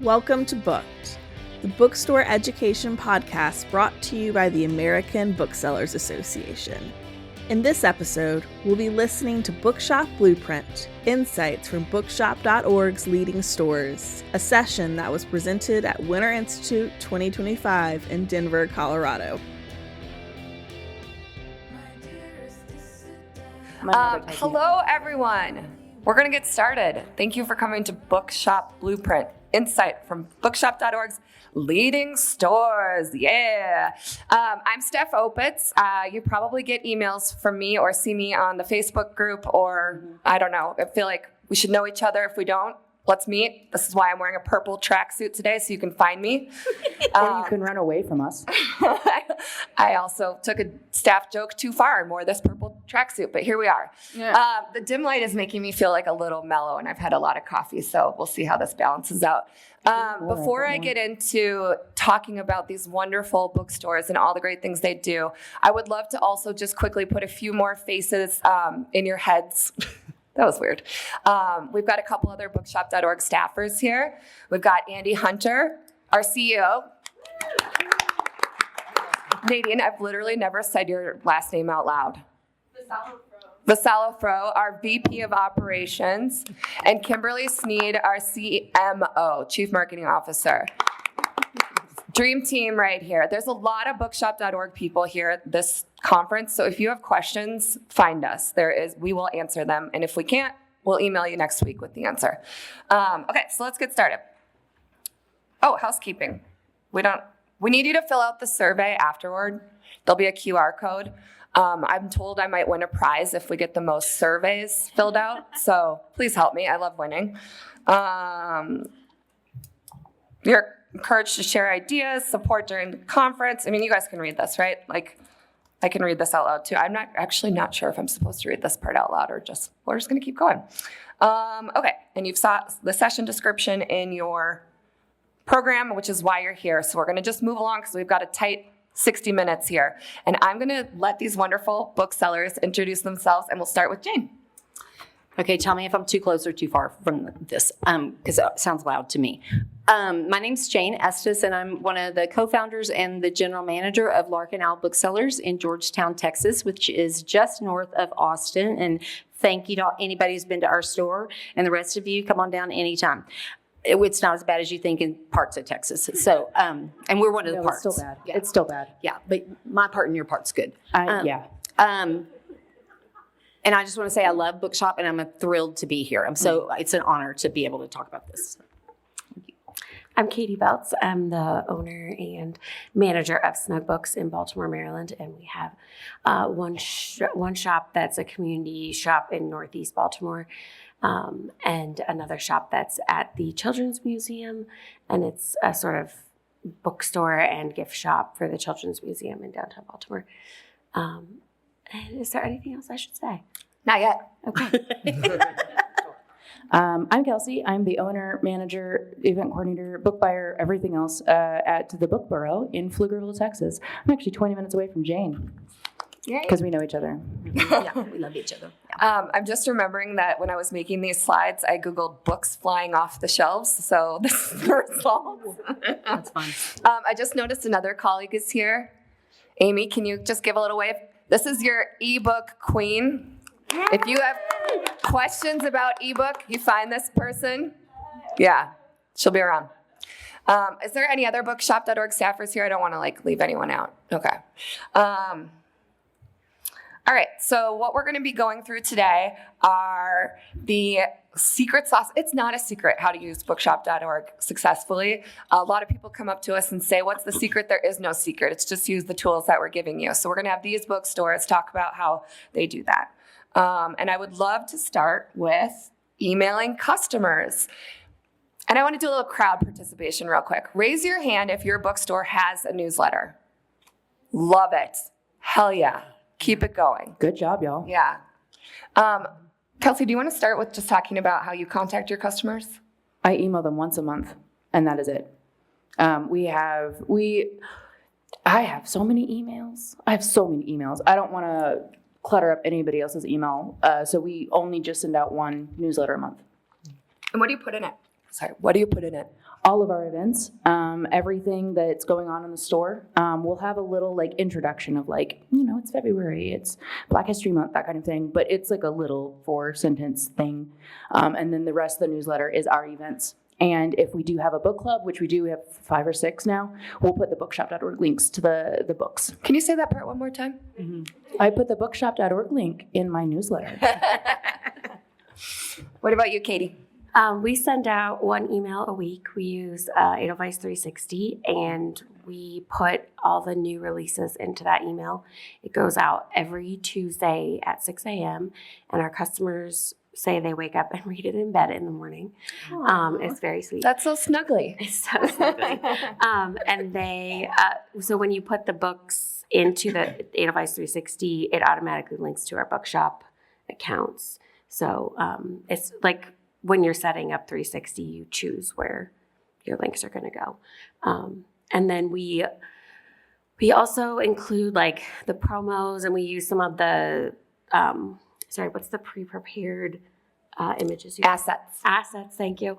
Welcome to Booked, the bookstore education podcast brought to you by the American Booksellers Association. In this episode, we'll be listening to Bookshop Blueprint, Insights from Bookshop.org's Leading Stores, a session that was presented at Winter Institute 2025 in Denver, Colorado. Hello, everyone. We're going to get started. Thank you for coming to Bookshop Blueprint, Insight from Bookshop.org's Leading Stores. Yeah. I'm Steph Opitz. You probably get emails from me or see me on the Facebook group, or I don't know. I feel like we should know each other. If we don't, let's meet. This is why I'm wearing a purple tracksuit today, so you can find me. Or you can run away from us. I also took a staff joke too far and wore this purple tracksuit, but here we are. Yeah. The dim light is making me feel like a little mellow, and I've had a lot of coffee, so we'll see how this balances out. Before I get into talking about these wonderful bookstores and all the great things they do, I would love to also just quickly put a few more faces in your heads. That was weird. We've got a couple other Bookshop.org staffers here. We've got Andy Hunter, our CEO. Nadine, I've literally never said your last name out loud. Vassallo-Fro, our VP of Operations, and Kimberly Sneed, our CMO, Chief Marketing Officer. Dream team right here. There's a lot of Bookshop.org people here at this conference, so if you have questions, find us. We will answer them, and if we can't, we'll email you next week with the answer. Okay, so let's get started. Oh, housekeeping. We need you to fill out the survey afterward. There'll be a QR code. I'm told I might win a prize if we get the most surveys filled out, so please help me. I love winning. You're encouraged to share ideas, support during the conference. I mean, you guys can read this, right? Like, I can read this out loud too. I'm not sure if I'm supposed to read this part out loud or we're just going to keep going. Okay, and you've saw the session description in your program, which is why you're here. So we're going to just move along because we've got a tight 60 minutes here. And I'm going to let these wonderful booksellers introduce themselves, and we'll start with Jane. Okay, tell me if I'm too close or too far from this, because it sounds loud to me. My name's Jane Estes, and I'm one of the co-founders and the general manager of Lark & Owl Booksellers in Georgetown, Texas, which is just north of Austin. And thank you to anybody who's been to our store, and the rest of you, come on down anytime. It's not as bad as you think in parts of Texas. So, and we're one of the parts. It's still bad. Yeah. It's still bad. Yeah, but my part and your part's good. Yeah. And I just want to say I love Bookshop, and I'm thrilled to be here. It's an honor to be able to talk about this. I'm Katie Beltz. I'm the owner and manager of Snug Books in Baltimore, Maryland, and we have one shop that's a community shop in Northeast Baltimore, and another shop that's at the Children's Museum, and it's a sort of bookstore and gift shop for the Children's Museum in downtown Baltimore. And is there anything else I should say? Not yet. Okay. I'm Kelsey. I'm the owner, manager, event coordinator, book buyer, everything else at the Book Borough in Pflugerville, Texas. I'm actually 20 minutes away from Jane because we know each other. Yeah, we love each other. Yeah. I'm just remembering that when I was making these slides, I Googled books flying off the shelves, so this is the result. That's fun. I just noticed another colleague is here. Amy, can you just give a little wave? This is your ebook queen. If you have questions about ebook, you find this person. Yeah, she'll be around. Is there any other Bookshop.org staffers here? I don't want to leave anyone out. Okay. All right, so what we're going to be going through today are the secret sauce. It's not a secret how to use Bookshop.org successfully. A lot of people come up to us and say, what's the secret? There is no secret. It's just use the tools that we're giving you. So we're going to have these bookstores talk about how they do that. And I would love to start with emailing customers. And I want to do a little crowd participation real quick. Raise your hand if your bookstore has a newsletter. Love it. Hell yeah. Keep it going. Good job, y'all. Yeah. Kelsey, do you want to start with just talking about how you contact your customers? I email them once a month, and that is it. I have so many emails. I don't want to clutter up anybody else's email, so we only just send out one newsletter a month. And what do you put in it? What do you put in it? All of our events, everything that's going on in the store. We'll have a little like introduction of like, it's February, it's Black History Month, that kind of thing. But it's like a little 4-sentence thing. And then the rest of the newsletter is our events. And if we do have a book club, which we do, we have 5 or 6 now, we'll put the bookshop.org links to the books. Can you say that part one more time? Mm-hmm. I put the bookshop.org link in my newsletter. What about you, Katie? We send out 1 email a week. We use Edelweiss 360, and we put all the new releases into that email. It goes out every Tuesday at 6 a.m., and our customers say they wake up and read it in bed in the morning. It's very sweet. That's so snuggly. It's so snuggly. And they, so when you put the books into the Edelweiss 360, it automatically links to our bookshop accounts. So it's like when you're setting up 360, you choose where your links are going to go. And then we also include like the promos, and we use some of the, what's the pre-prepared images? Assets. Assets, thank you.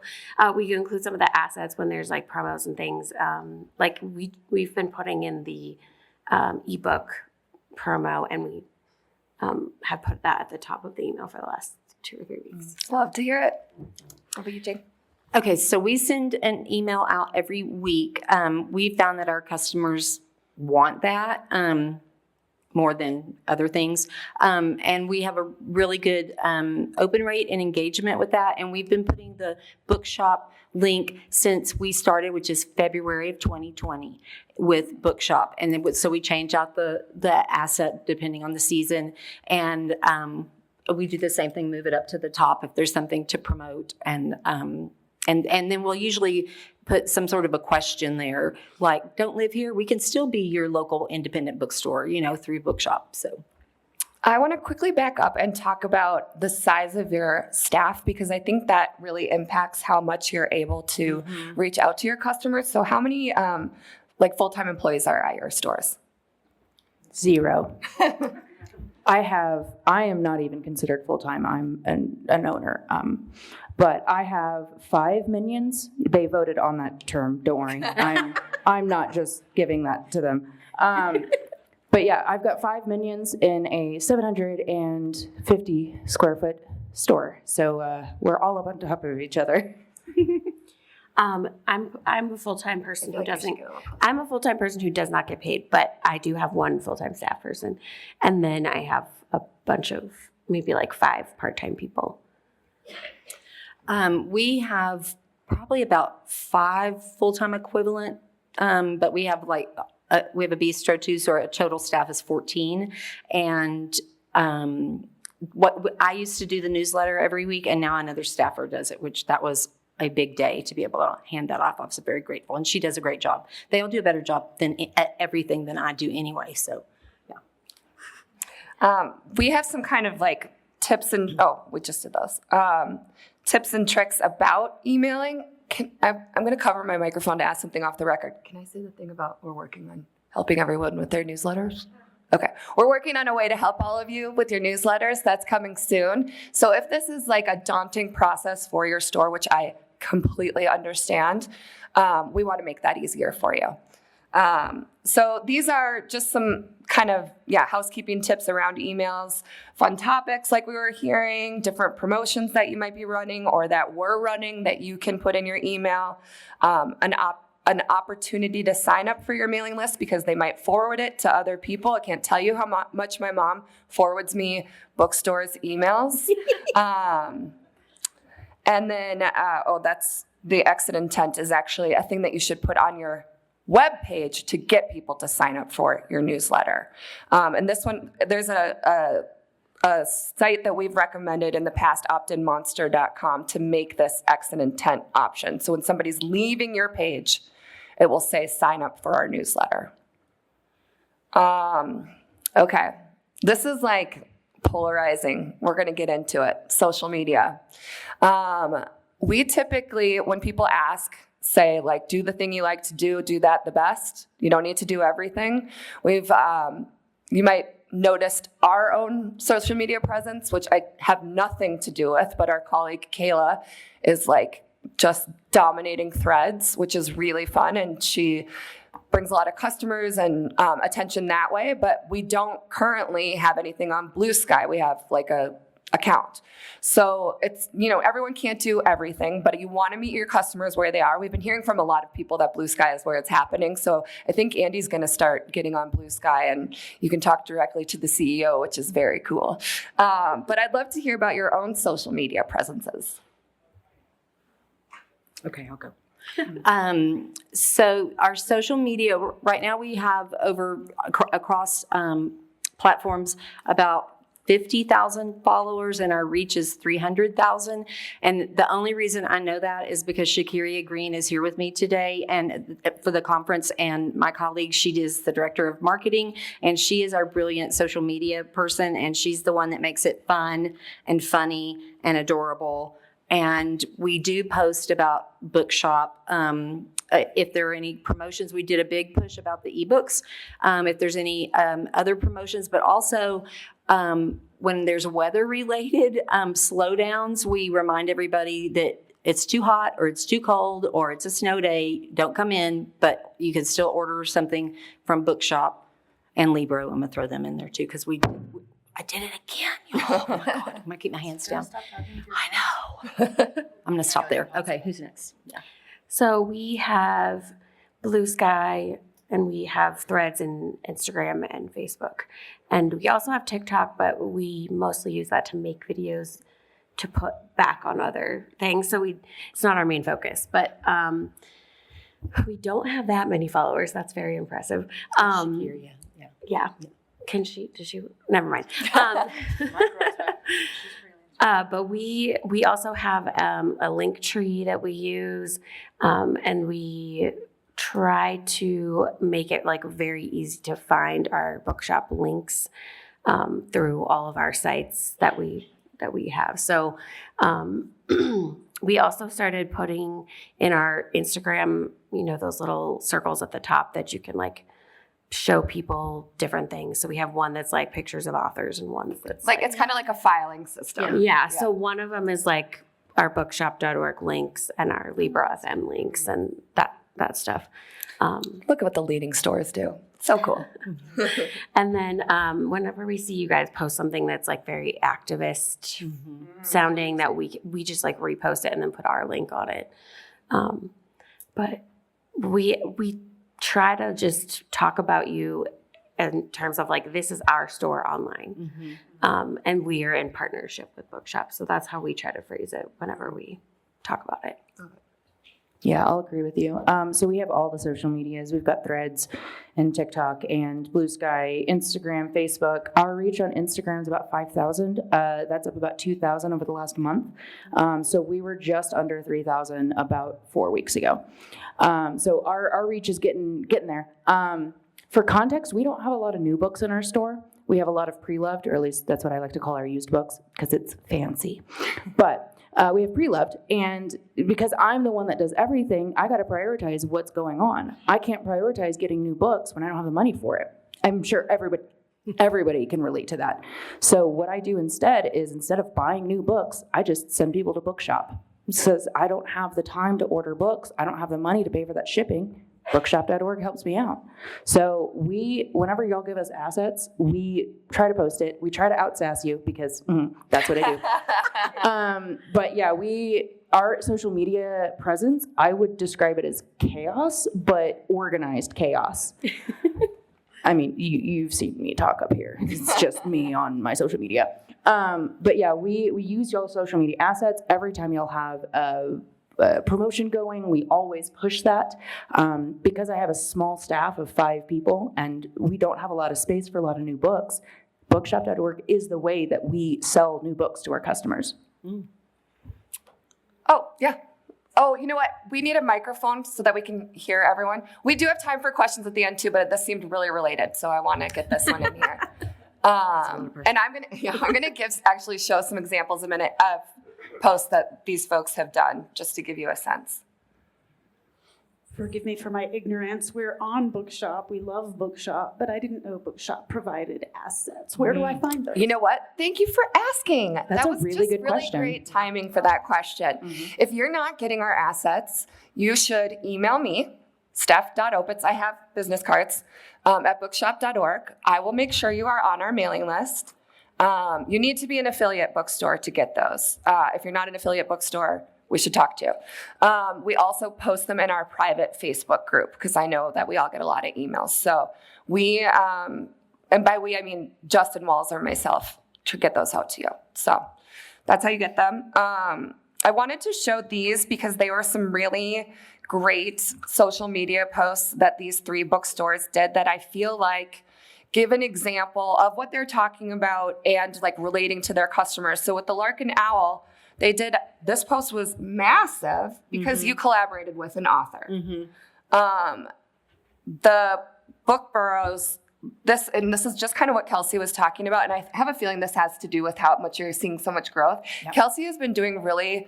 We include some of the assets when there's like promos and things. Like we've been putting in the ebook promo, and we have put that at the top of the email for the last 2 or 3 weeks. Love to hear it. What about you, Jane? Okay, so we send an email out every week. We've found that our customers want that more than other things. And we have a really good open rate and engagement with that. And we've been putting the bookshop link since we started, which is February of 2020 with Bookshop. And then, so we change out the asset depending on the season. And we do the same thing, move it up to the top if there's something to promote. And then we'll usually put some sort of a question there, like, don't live here? We can still be your local independent bookstore, through Bookshop. So I want to quickly back up and talk about the size of your staff, because I think that really impacts how much you're able to reach out to your customers. So how many full-time employees are at your stores? 0. I am not even considered full-time. I'm an owner. But I have 5 minions. They voted on that term. Don't worry. I'm not just giving that to them. But yeah, I've got 5 minions in a 750 square foot store. So we're all up on top of each other. I'm a full-time person who doesn't. I'm a full-time person who does not get paid, but I do have 1 full-time staff person, and then I have a bunch of maybe like 5 part-time people. We have probably about 5 full-time equivalent, but we have we have a bistro too, so our total staff is 14. And what I used to do the newsletter every week, and now another staffer does it, which that was a big day to be able to hand that off. I was very grateful, and she does a great job. They all do a better job at everything than I do anyway. So, yeah. We have some kind of tips and we just did those. Tips and tricks about emailing. I'm going to cover my microphone to ask something off the record. Can I say the thing about we're working on helping everyone with their newsletters? Okay. We're working on a way to help all of you with your newsletters. That's coming soon. So if this is a daunting process for your store, which I completely understand, we want to make that easier for you. So these are just some kind of, housekeeping tips around emails, fun topics like we were hearing, different promotions that you might be running or that we're running that you can put in your email, an opportunity to sign up for your mailing list because they might forward it to other people. I can't tell you how much my mom forwards me bookstores emails. And then, that's the exit intent is actually a thing that you should put on your web page to get people to sign up for your newsletter. And this one, there's a site that we've recommended in the past, optinmonster.com, to make this exit intent option. So when somebody's leaving your page, it will say sign up for our newsletter. Okay, this is polarizing. We're going to get into it. Social media. We typically, when people ask, say do the thing you like to do that the best. You don't need to do everything. We've, you might noticed our own social media presence, which I have nothing to do with, but our colleague Kayla is just dominating threads, which is really fun. And she brings a lot of customers and attention that way. But we don't currently have anything on Blue Sky. We have like a account. So it's, everyone can't do everything, but you want to meet your customers where they are. We've been hearing from a lot of people that Blue Sky is where it's happening. So I think Andy's going to start getting on Blue Sky, and you can talk directly to the CEO, which is very cool. But I'd love to hear about your own social media presences. Okay, I'll go. So our social media right now, we have across platforms about 50,000 followers, and our reach is 300,000. And the only reason I know that is because Shakiria Green is here with me today and for the conference, and my colleague, she is the director of marketing, and she is our brilliant social media person, and she's the one that makes it fun and funny and adorable. And we do post about Bookshop. If there are any promotions, we did a big push about the ebooks. If there's any other promotions, but also when there's weather-related slowdowns, we remind everybody that it's too hot or it's too cold or it's a snow day. Don't come in, but you can still order something from Bookshop and Libro. I'm going to throw them in there too because I did it again. Oh my God. I'm going to keep my hands down. I know. I'm going to stop there. Okay, who's next? Yeah. So we have Blue Sky, and we have Threads and Instagram and Facebook. And we also have TikTok, but we mostly use that to make videos to put back on other things. So it's not our main focus, but we don't have that many followers. That's very impressive. Yeah. Does she? Never mind. But we also have a link tree that we use, and we try to make it like very easy to find our Bookshop links through all of our sites that we have. So we also started putting in our Instagram, those little circles at the top that you can like show people different things. So we have one that's like pictures of authors and one that's like it's kind of like a filing system. Yeah. So one of them is like our bookshop.org links and our Libra FM links and that stuff. Look at what the leading stores do. So cool. And then whenever we see you guys post something that's like very activist sounding, that we just like repost it and then put our link on it. But we try to just talk about you in terms of like, this is our store online. And we are in partnership with Bookshop. So that's how we try to phrase it whenever we talk about it. Yeah, I'll agree with you. So we have all the social medias. We've got Threads and TikTok and Blue Sky, Instagram, Facebook. Our reach on Instagram is about 5,000. That's up about 2,000 over the last month. So we were just under 3,000 about 4 weeks ago. So our reach is getting there. For context, we don't have a lot of new books in our store. We have a lot of pre-loved, or at least that's what I like to call our used books because it's fancy. But we have pre-loved, and because I'm the one that does everything, I got to prioritize what's going on. I can't prioritize getting new books when I don't have the money for it. I'm sure everybody can relate to that. So what I do instead is, instead of buying new books, I just send people to Bookshop. It says I don't have the time to order books. I don't have the money to pay for that shipping. Bookshop.org helps me out. So whenever y'all give us assets, we try to post it. We try to out-sass you because that's what I do. But yeah, our social media presence, I would describe it as chaos, but organized chaos. I mean, you've seen me talk up here. It's just me on my social media. But yeah, we use y'all's social media assets. Every time y'all have a promotion going, we always push that. Because I have a small staff of 5 people and we don't have a lot of space for a lot of new books, bookshop.org is the way that we sell new books to our customers. Oh, yeah. Oh, you know what? We need a microphone so that we can hear everyone. We do have time for questions at the end too, but this seemed really related, so I want to get this one in here. And I'm gonna show some examples in a minute of posts that these folks have done, just to give you a sense. forgive me for my ignorance, we're on Bookshop. We love Bookshop, but I didn't know Bookshop provided assets. Where do I find those? You know what? Thank you for asking. That's that a was really just good really question. great timing for that question. If you're not getting our assets, you should email me, steph.opitz, I have business cards, at bookshop.org. I will make sure you are on our mailing list. You need to be an affiliate bookstore to get those. If you're not an affiliate bookstore, we should talk to. We also post them in our private Facebook group because I know that we all get a lot of emails. So we, and by we, I mean Justin Walls or myself to get those out to you. So that's how you get them. I wanted to show these because they were some really great social media posts that these 3 bookstores did that I feel like give an example of what they're talking about and like relating to their customers. So with the Lark and Owl, they did, this post was massive because you collaborated with an author. The book burrows, this is just kind of what Kelsey was talking about. And I have a feeling this has to do with how much you're seeing so much growth. Yep. Kelsey has been doing really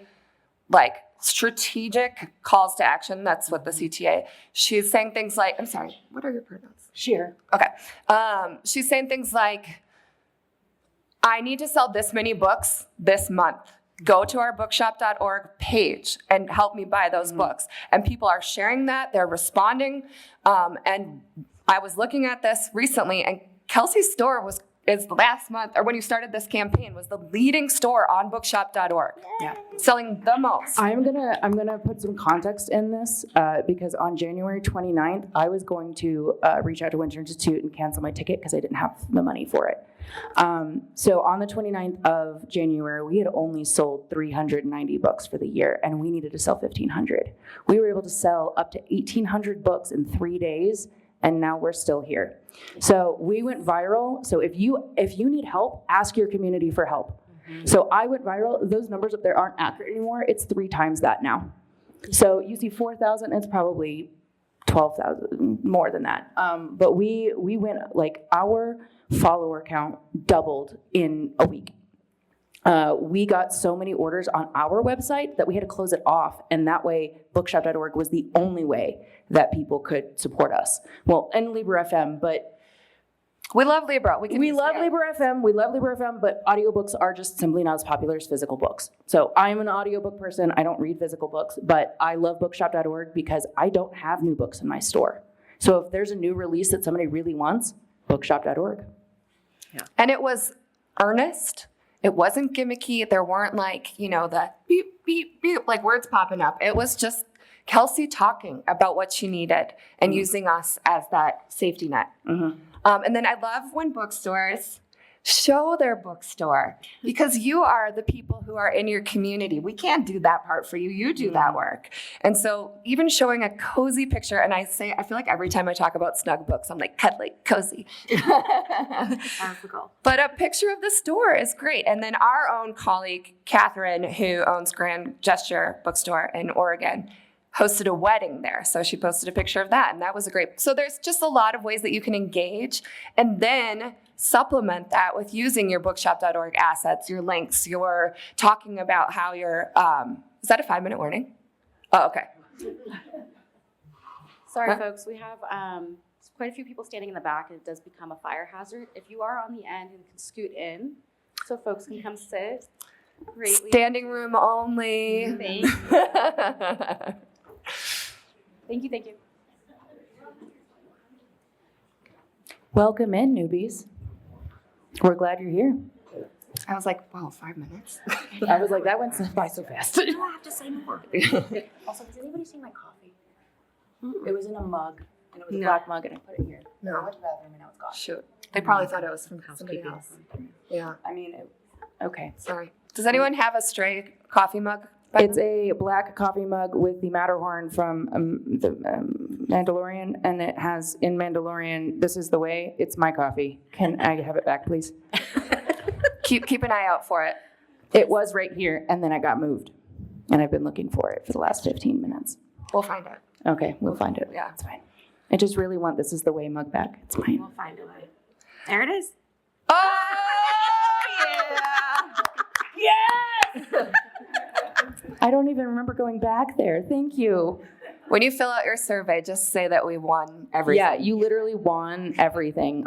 like strategic calls to action. That's what the CTA. She's saying things like, I'm sorry, what are your pronouns? Share. Okay. She's saying things like, I need to sell this many books this month. Go to our bookshop.org page and help me buy those books. And people are sharing that. They're responding. And I was looking at this recently, and Kelsey's store is last month, or when you started this campaign, was the leading store on bookshop.org. Yeah. Selling the most. I'm gonna put some context in this because on January 29th, I was going to reach out to Winter Institute and cancel my ticket because I didn't have the money for it. So on the 29th of January, we had only sold 390 books for the year, and we needed to sell 1,500. We were able to sell up to 1,800 books in 3 days, and now we're still here. So we went viral. So if you need help, ask your community for help. So I went viral. Those numbers up there aren't accurate anymore. It's 3 times that now. So you see 4,000, it's probably 12,000, more than that. But we went, like, our follower count doubled in a week. We got so many orders on our website that we had to close it off, and that way bookshop.org was the only way that people could support us. Well, and Libra FM, but we love Libra. We love Libra FM, but audiobooks are just simply not as popular as physical books. So I'm an audiobook person. I don't read physical books, but I love bookshop.org because I don't have new books in my store. So if there's a new release that somebody really wants, bookshop.org. Yeah. And it was earnest. It wasn't gimmicky. There weren't like, the beep, beep, beep, like words popping up. It was just Kelsey talking about what she needed and using us as that safety net. And then I love when bookstores show their bookstore because you are the people who are in your community. We can't do that part for you. You do that work. And so even showing a cozy picture, and I feel like every time I talk about Snug Books, I'm like, cuddly, cozy. But a picture of the store is great. And then our own colleague, Catherine, who owns Grand Gesture Bookstore in Oregon, hosted a wedding there. So she posted a picture of that, and that was so there's just a lot of ways that you can engage and then supplement that with using your bookshop.org assets, your links, your talking about how you're, is that a 5-minute warning? Oh, okay. Sorry, folks, we have quite a few people standing in the back, and it does become a fire hazard. If you are on the end and can scoot in so folks can come sit. Greatly. Standing room only. Thank you. Thank you. Welcome in, newbies. We're glad you're here. I was like, wow, 5 minutes. I was like, that went by so fast. You don't have to say more. Also, has anybody seen my coffee? It was in a mug, and it was a black mug, and I put it here. No. I went to the bathroom, and now it's gone. Shoot. They probably thought it was from somebody else. Yeah. I mean, okay. Sorry. Does anyone have a stray coffee mug? It's a black coffee mug with the Matterhorn from the Mandalorian, and it has in Mandalorian, "This is the way." It's my coffee. Can I have it back, please? Keep an eye out for it. It was right here, and then it got moved, and I've been looking for it for the last 15 minutes. We'll find it. Okay, we'll find it. Yeah, it's fine. I just really want "This is the way" mug back. It's mine. We'll find it. There it is. Oh yeah! Yes. I don't even remember going back there. Thank you. When you fill out your survey, just say that we won everything. Yeah, you literally won everything.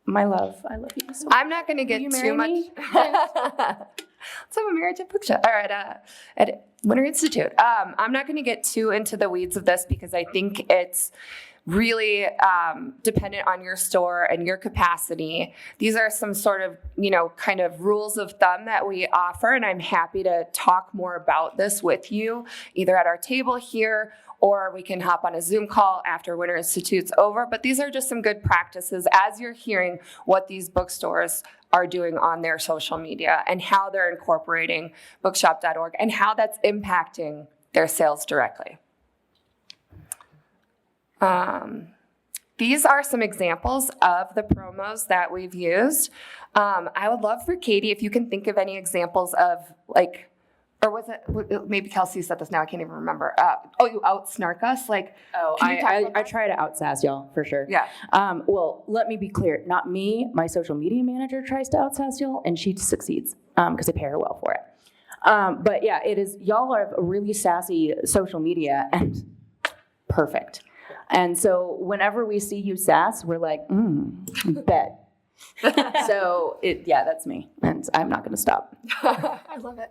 My love. I love you so much. I'm not going to get you too marry much. me? Let's have a marriage at Bookshop or at Winter Institute. I'm not going to get too into the weeds of this because I think it's really dependent on your store and your capacity. These are some sort of, kind of rules of thumb that we offer, and I'm happy to talk more about this with you, either at our table here or we can hop on a Zoom call after Winter Institute's over. But these are just some good practices as you're hearing what these bookstores are doing on their social media and how they're incorporating bookshop.org and how that's impacting their sales directly. These are some examples of the promos that we've used. I would love for Katie, if you can think of any examples of or was it, maybe Kelsey said this now, I can't even remember. You out-snark us? I try to out-sass y'all, for sure. Yeah. Well, let me be clear. Not me. My social media manager tries to out-sass y'all, and she succeeds because I pay her well for it. But yeah, it is, y'all have a really sassy social media, and perfect. And so whenever we see you sass, we're like, bet. So that's me, and I'm not going to stop. I love it.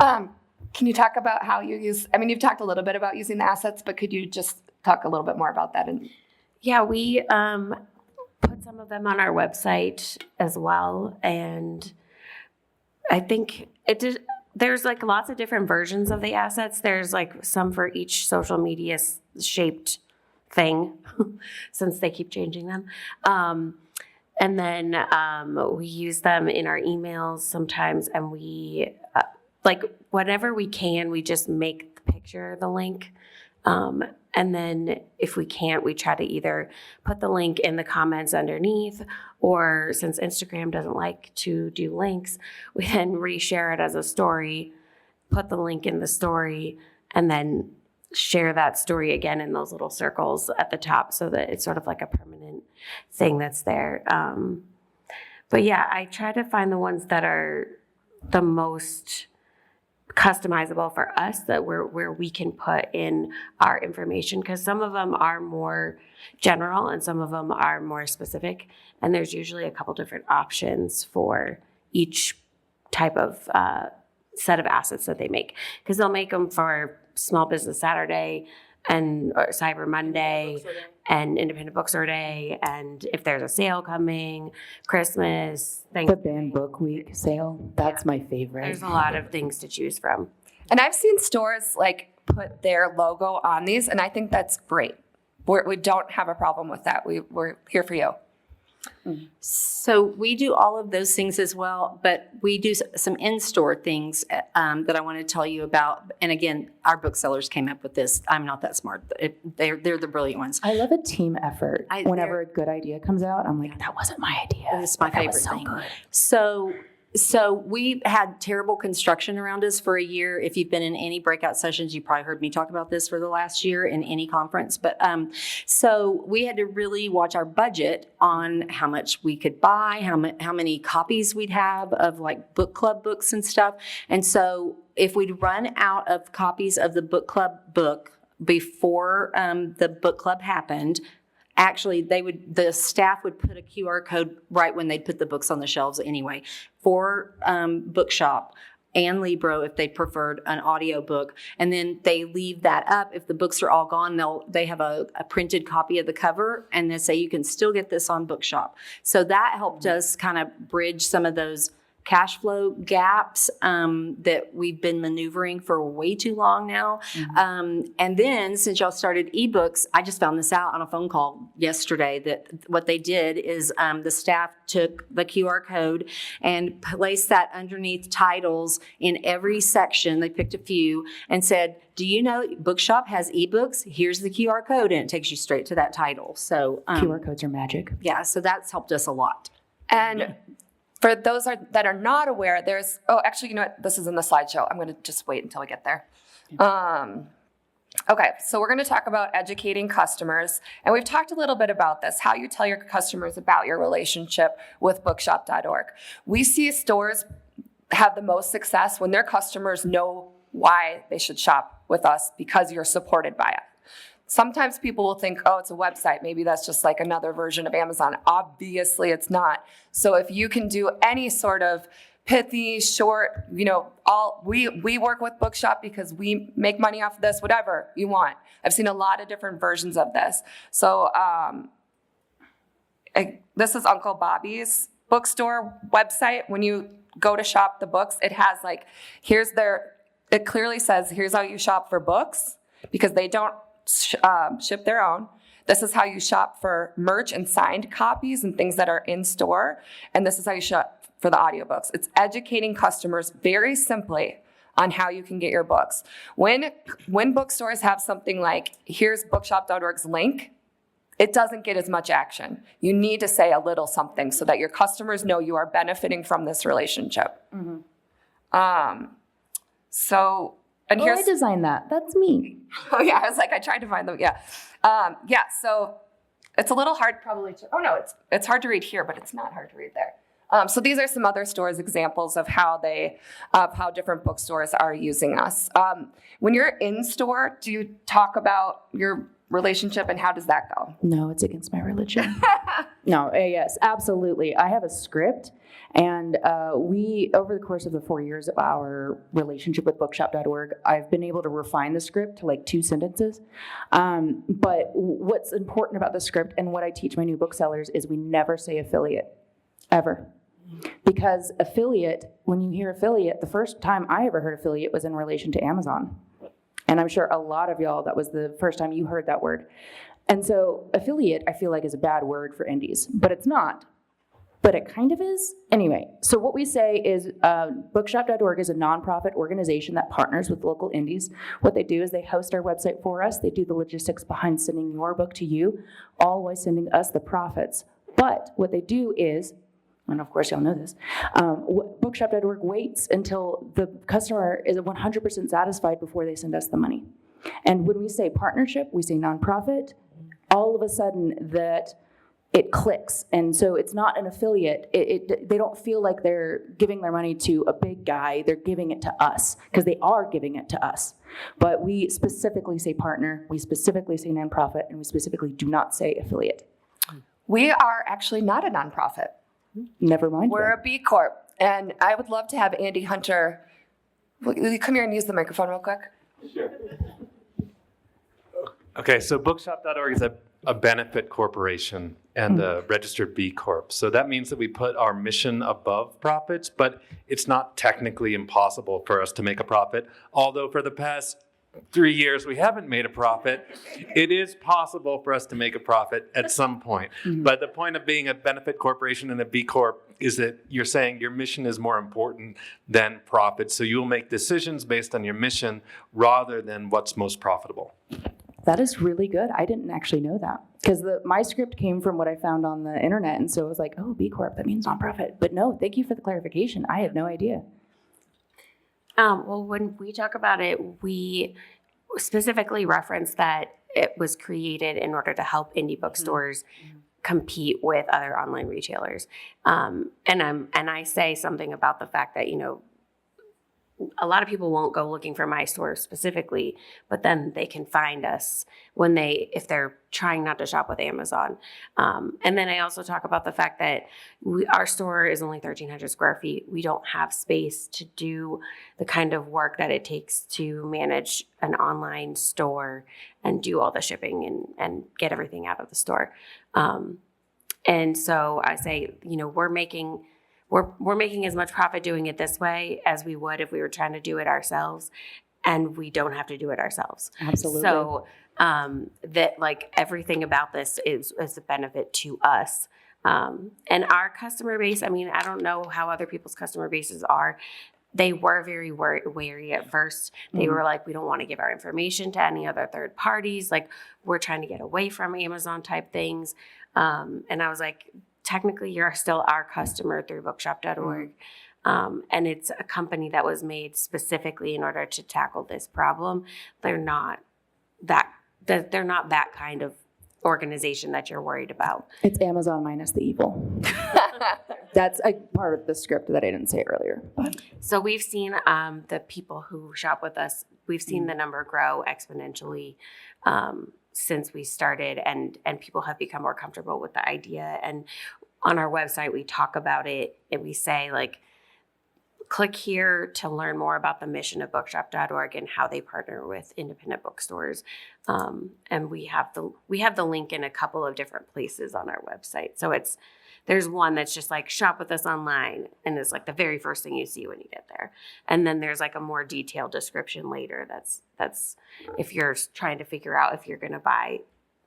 Can you talk about how you use, you've talked a little bit about using the assets, but could you just talk a little bit more about that? Yeah, we put some of them on our website as well, and I think there's lots of different versions of the assets. There's some for each social media shaped thing since they keep changing them. And then we use them in our emails sometimes, and we, whenever we can, we just make the picture the link. And then if we can't, we try to either put the link in the comments underneath, or since Instagram doesn't like to do links, we then reshare it as a story, put the link in the story, and then share that story again in those little circles at the top so that it's sort of like a permanent thing that's there. But yeah, I try to find the ones that are the most customizable for us, that where we can put in our information, because some of them are more general and some of them are more specific, and there's usually a couple different options for each type of set of assets that they make, because they'll make them for Small Business Saturday and Cyber Monday and Independent Bookstore Day, and if there's a sale coming, Christmas, The Banned Book Week sale, that's my favorite. There's a lot of things to choose from. And I've seen stores put their logo on these, and I think that's great. We don't have a problem with that. We're here for you. So we do all of those things as well, but we do some in-store things that I want to tell you about. And again, our booksellers came up with this. I'm not that smart. They're the brilliant ones. I love a team effort. Whenever a good idea comes out, I'm like, that wasn't my idea. It's my favorite thing. So we had terrible construction around us for a year. If you've been in any breakout sessions, you probably heard me talk about this for the last year in any conference. But so we had to really watch our budget on how much we could buy, how many copies we'd have of book club books and stuff. And so if we'd run out of copies of the book club book before the book club happened, actually, the staff would put a QR code right when they'd put the books on the shelves anyway for Bookshop and Libro if they preferred an audio book. And then they leave that up. If the books are all gone, they have a printed copy of the cover, and they say you can still get this on Bookshop. So that helped us kind of bridge some of those cash flow gaps that we've been maneuvering for way too long now. Mm-hmm. And then since y'all started ebooks, I just found this out on a phone call yesterday that what they did is the staff took the QR code and placed that underneath titles in every section. They picked a few and said, do you know Bookshop has ebooks? Here's the QR code, and it takes you straight to that title. So QR codes are magic. Yeah, so that's helped us a lot. And for those that are not aware, there's, actually, you know what? This is in the slideshow. I'm going to just wait until we get there. Okay, so we're going to talk about educating customers. And we've talked a little bit about this, how you tell your customers about your relationship with bookshop.org. We see stores have the most success when their customers know why they should shop with us because you're supported by it. Sometimes people will think, oh, it's a website. Maybe that's just like another version of Amazon. Obviously, it's not. So if you can do any sort of pithy, short, we work with Bookshop because we make money off of this, whatever you want. I've seen a lot of different versions of this. So this is Uncle Bobby's bookstore website. When you go to shop the books, it has like, it clearly says, here's how you shop for books, because they don't ship their own. This is how you shop for merch and signed copies and things that are in store. And this is how you shop for the audiobooks. It's educating customers very simply on how you can get your books. When bookstores have something like, here's bookshop.org's link, it doesn't get as much action. You need to say a little something so that your customers know you are benefiting from this relationship. Mm-hmm. Here's I designed that. That's me. Oh yeah, I was like, I tried to find them. Yeah. So it's a little hard probably it's hard to read here, but it's not hard to read there. So these are some other stores' examples of how different bookstores are using us. When you're in store, do you talk about your relationship and how does that go? No, it's against my religion. No, yes, absolutely. I have a script, and we, over the course of the 4 years of our relationship with bookshop.org, I've been able to refine the script to like 2 sentences. But what's important about the script and what I teach my new booksellers is we never say affiliate, ever. Because affiliate, when you hear affiliate, the first time I ever heard affiliate was in relation to Amazon. And I'm sure a lot of y'all, that was the first time you heard that word. And so affiliate, I feel like, is a bad word for indies, but it's not. But it kind of is. Anyway, so what we say is bookshop.org is a nonprofit organization that partners with local indies. What they do is they host our website for us. They do the logistics behind sending your book to you, all while sending us the profits. But what they do is, and of course y'all know this, bookshop.org waits until the customer is 100% satisfied before they send us the money. And when we say partnership, we say nonprofit, all of a sudden that it clicks. And so it's not an affiliate. They don't feel like they're giving their money to a big guy. They're giving it to us because they are giving it to us. But we specifically say partner, we specifically say nonprofit, and we specifically do not say affiliate. We are actually not a nonprofit. Never mind. We're a B Corp, and I would love to have Andy Hunter. Will you come here and use the microphone real quick? Sure. Okay, so bookshop.org is a benefit corporation and a registered B Corp. So that means that we put our mission above profits, but it's not technically impossible for us to make a profit. Although for the past 3 years we haven't made a profit, it is possible for us to make a profit at some point. Mm-hmm. But the point of being a benefit corporation and a B Corp is that you're saying your mission is more important than profit. So you'll make decisions based on your mission rather than what's most profitable. That is really good. I didn't actually know that because my script came from what I found on the internet. And so I was like, oh, B Corp, that means nonprofit. But no, thank you for the clarification. I had no idea. Well, when we talk about it, we specifically reference that it was created in order to help indie bookstores compete with other online retailers. And I say something about the fact that, a lot of people won't go looking for my store specifically, but then they can find us if they're trying not to shop with Amazon. And then I also talk about the fact that our store is only 1,300 square feet. We don't have space to do the kind of work that it takes to manage an online store and do all the shipping and get everything out of the store. And so I say, we're making as much profit doing it this way as we would if we were trying to do it ourselves, and we don't have to do it ourselves. Absolutely. So that like everything about this is a benefit to us. And our customer base, I mean, I don't know how other people's customer bases are. They were very wary at first. They were like, we don't want to give our information to any other third parties. Like, we're trying to get away from Amazon type things. And I was like, technically, you're still our customer through bookshop.org. And it's a company that was made specifically in order to tackle this problem. They're not that kind of organization that you're worried about. It's Amazon minus the evil. That's a part of the script that I didn't say earlier. But. So we've seen the people who shop with us, we've seen the number grow exponentially since we started, and people have become more comfortable with the idea. And on our website, we talk about it, and we say, like, click here to learn more about the mission of bookshop.org and how they partner with independent bookstores. And we have the link in a couple of different places on our website. So there's one that's just like shop with us online, and it's like the very first thing you see when you get there. And then there's like a more detailed description later. That's if you're trying to figure out if you're going to buy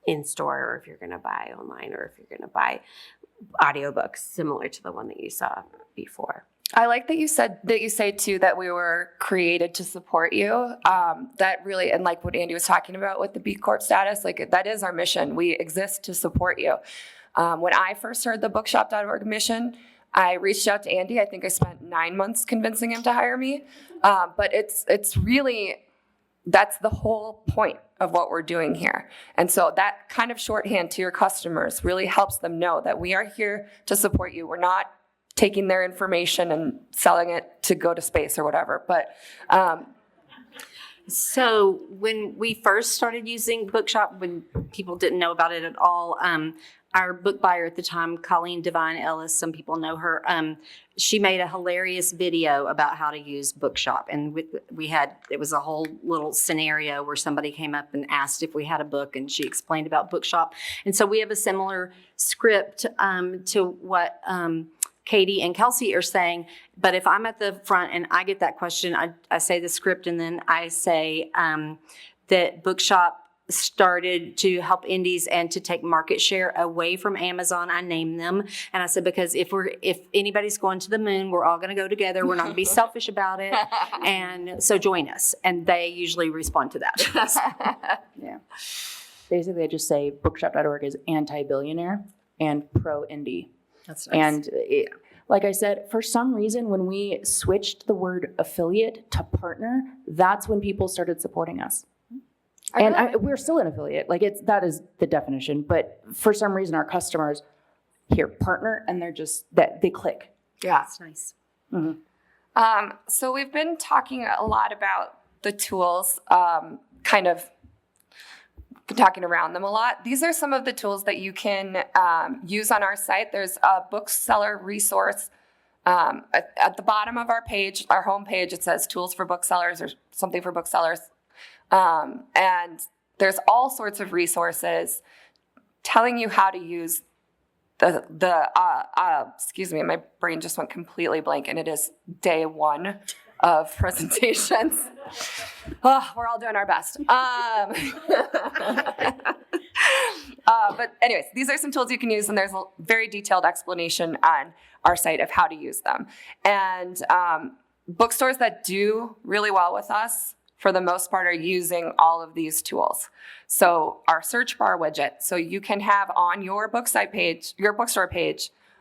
in store or if you're going to buy online or if you're going to buy audiobooks similar to the one that you saw before. I like that you say too that we were created to support you. That really, and like what Andy was talking about with the B Corp status, like that is our mission. We exist to support you. When I first heard the bookshop.org mission, I reached out to Andy. I think I spent 9 months convincing him to hire me. But it's really, that's the whole point of what we're doing here. And so that kind of shorthand to your customers really helps them know that we are here to support you. We're not taking their information and selling it to go to space or whatever. But so when we first started using Bookshop, when people didn't know about it at all, our book buyer at the time, Colleen Devine Ellis, some people know her, she made a hilarious video about how to use Bookshop. And it was a whole little scenario where somebody came up and asked if we had a book, and she explained about Bookshop. And so we have a similar script to what Katie and Kelsey are saying, but if I'm at the front and I get that question, I say the script, and then I say that Bookshop started to help indies and to take market share away from Amazon. I name them, and I said, because if anybody's going to the moon, we're all going to go together. We're not going to be selfish about it, and so join us. And they usually respond to that. Yeah. Basically, I just say bookshop.org is anti-billionaire and pro-indie. That's nice. And like I said, for some reason, when we switched the word affiliate to partner, that's when people started supporting us. And we're still an affiliate. Like that is the definition. But for some reason, our customers hear partner and they're just they click. yeah. That's nice. Mm-hmm. So we've been talking a lot about the tools, kind of talking around them a lot. These are some of the tools that you can use on our site. There's a bookseller resource at the bottom of our page, our homepage. It says tools for booksellers or something for booksellers. And there's all sorts of resources telling you how to use excuse me, my brain just went completely blank, and it is day 1 of presentations. Oh, we're all doing our best. But anyways, these are some tools you can use, and there's a very detailed explanation on our site of how to use them. And bookstores that do really well with us, for the most part, are using all of these tools. So our search bar widget, so you can have on your bookstore page,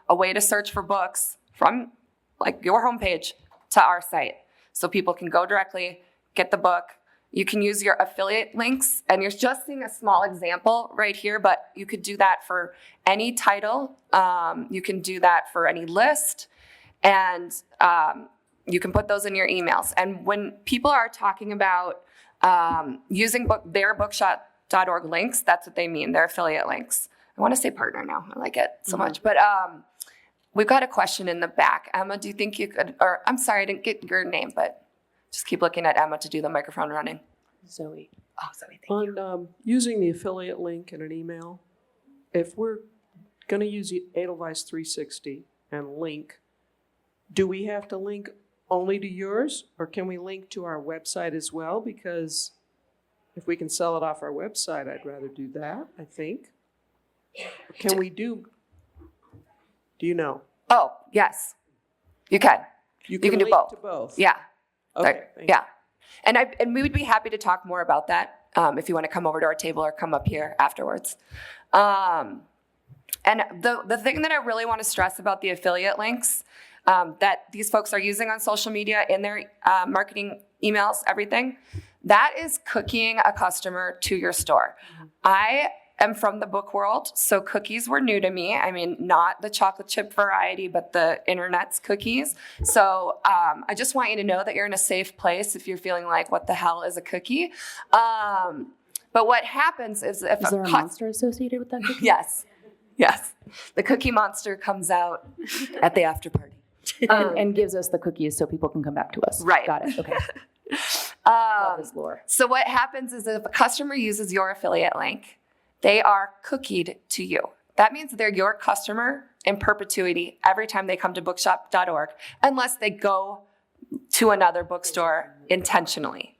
a way to search for books from like your homepage to our site. So people can go directly, get the book. You can use your affiliate links, and you're just seeing a small example right here, but you could do that for any title. You can do that for any list, and you can put those in your emails. And when people are talking about using their bookshop.org links, that's what they mean, their affiliate links. I want to say partner now. I like it so much. But we've got a question in the back. Emma, do you think you could, or I'm sorry, I didn't get your name, but just keep looking at Emma to do the microphone running. Zoe. Oh, Zoe, thank you. On using the affiliate link in an email, if we're going to use Edelweiss 360 and link, do we have to link only to yours, or can we link to our website as well? Because if we can sell it off our website, I'd rather do that, I think. Can we do you know? Oh, yes, you can. You can do link both. to both? Yeah. Okay. Thank Yeah. And we would be happy to talk more about that if you want to come over to our table or come up here afterwards. And the thing that I really want to stress about the affiliate links that these folks are using on social media in their marketing emails, everything, that is cookieing a customer to your store. I am from the book world, so cookies were new to me. I mean, not the chocolate chip variety, but the internet's cookies. So I just want you to know that you're in a safe place if you're feeling like, what the hell is a cookie? But what happens is if Is there a monster associated with that cookie? Yes. The cookie monster comes out at the after party. And gives us the cookies so people can come back to us. Right. Got it. Okay. Love this lore. So what happens is if a customer uses your affiliate link, they are cookied to you. That means they're your customer in perpetuity every time they come to bookshop.org, unless they go to another bookstore intentionally.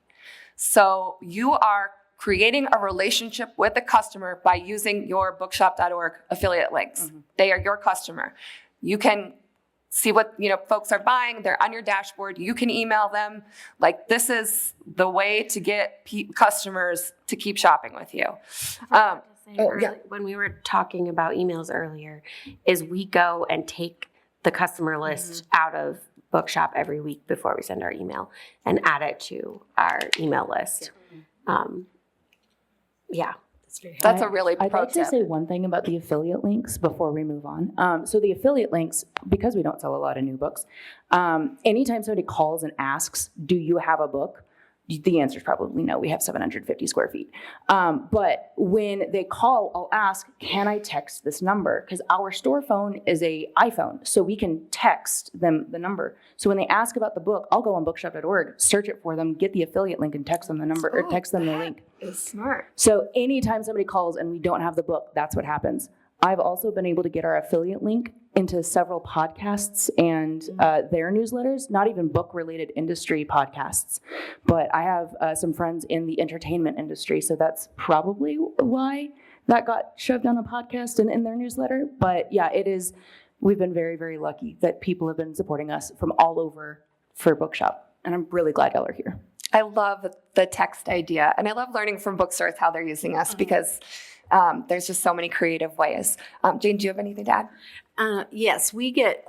So you are creating a relationship with the customer by using your bookshop.org affiliate links. Mm-hmm. They are your customer. You can see what folks are buying. They're on your dashboard. You can email them. Like, this is the way to get customers to keep shopping with you. When we were talking about emails earlier, is we go and take the customer list out of Bookshop every week before we send our email and add it to our email list. That's a really pro I'd like tip. to say one thing about the affiliate links before we move on. So the affiliate links, because we don't sell a lot of new books, anytime somebody calls and asks, do you have a book? The answer is probably no. We have 750 square feet. But when they call, I'll ask, can I text this number? Because our store phone is a iPhone, so we can text them the number. So when they ask about the book, I'll go on bookshop.org, search it for them, get the affiliate link, and text them the number or text them the link. It's smart. So anytime somebody calls and we don't have the book, that's what happens. I've also been able to get our affiliate link into several podcasts and their newsletters, not even book-related industry podcasts. But I have some friends in the entertainment industry, so that's probably why that got shoved on a podcast and in their newsletter. But yeah, it is. We've been very, very lucky that people have been supporting us from all over for Bookshop, and I'm really glad y'all are here. I love the text idea, and I love learning from bookstores how they're using us because there's just so many creative ways. Jane, do you have anything to add? Yes, we get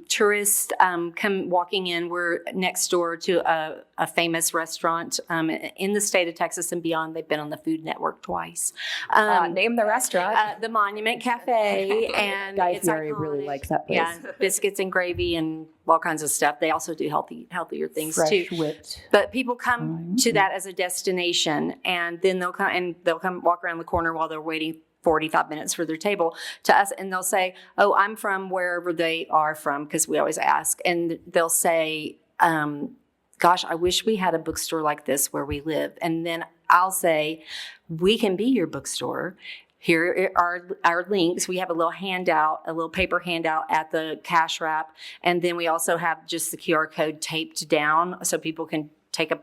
tourists come walking in. We're next door to a famous restaurant in the state of Texas and beyond. They've been on the Food Network twice. Name the restaurant. The Monument Cafe. And Guy it's Fieri iconic. really likes that place. Yeah, biscuits and gravy and all kinds of stuff. They also do healthier things Fresh too. whipped. But people come to that as a destination, and then they'll come walk around the corner while they're waiting 45 minutes for their table to us, and they'll say, oh, I'm from wherever they are from, because we always ask, and they'll say, gosh, I wish we had a bookstore like this where we live. And then I'll say, we can be your bookstore. Here are our links. We have a little handout, a little paper handout at the cash wrap, and then we also have just the QR code taped down so people can take a,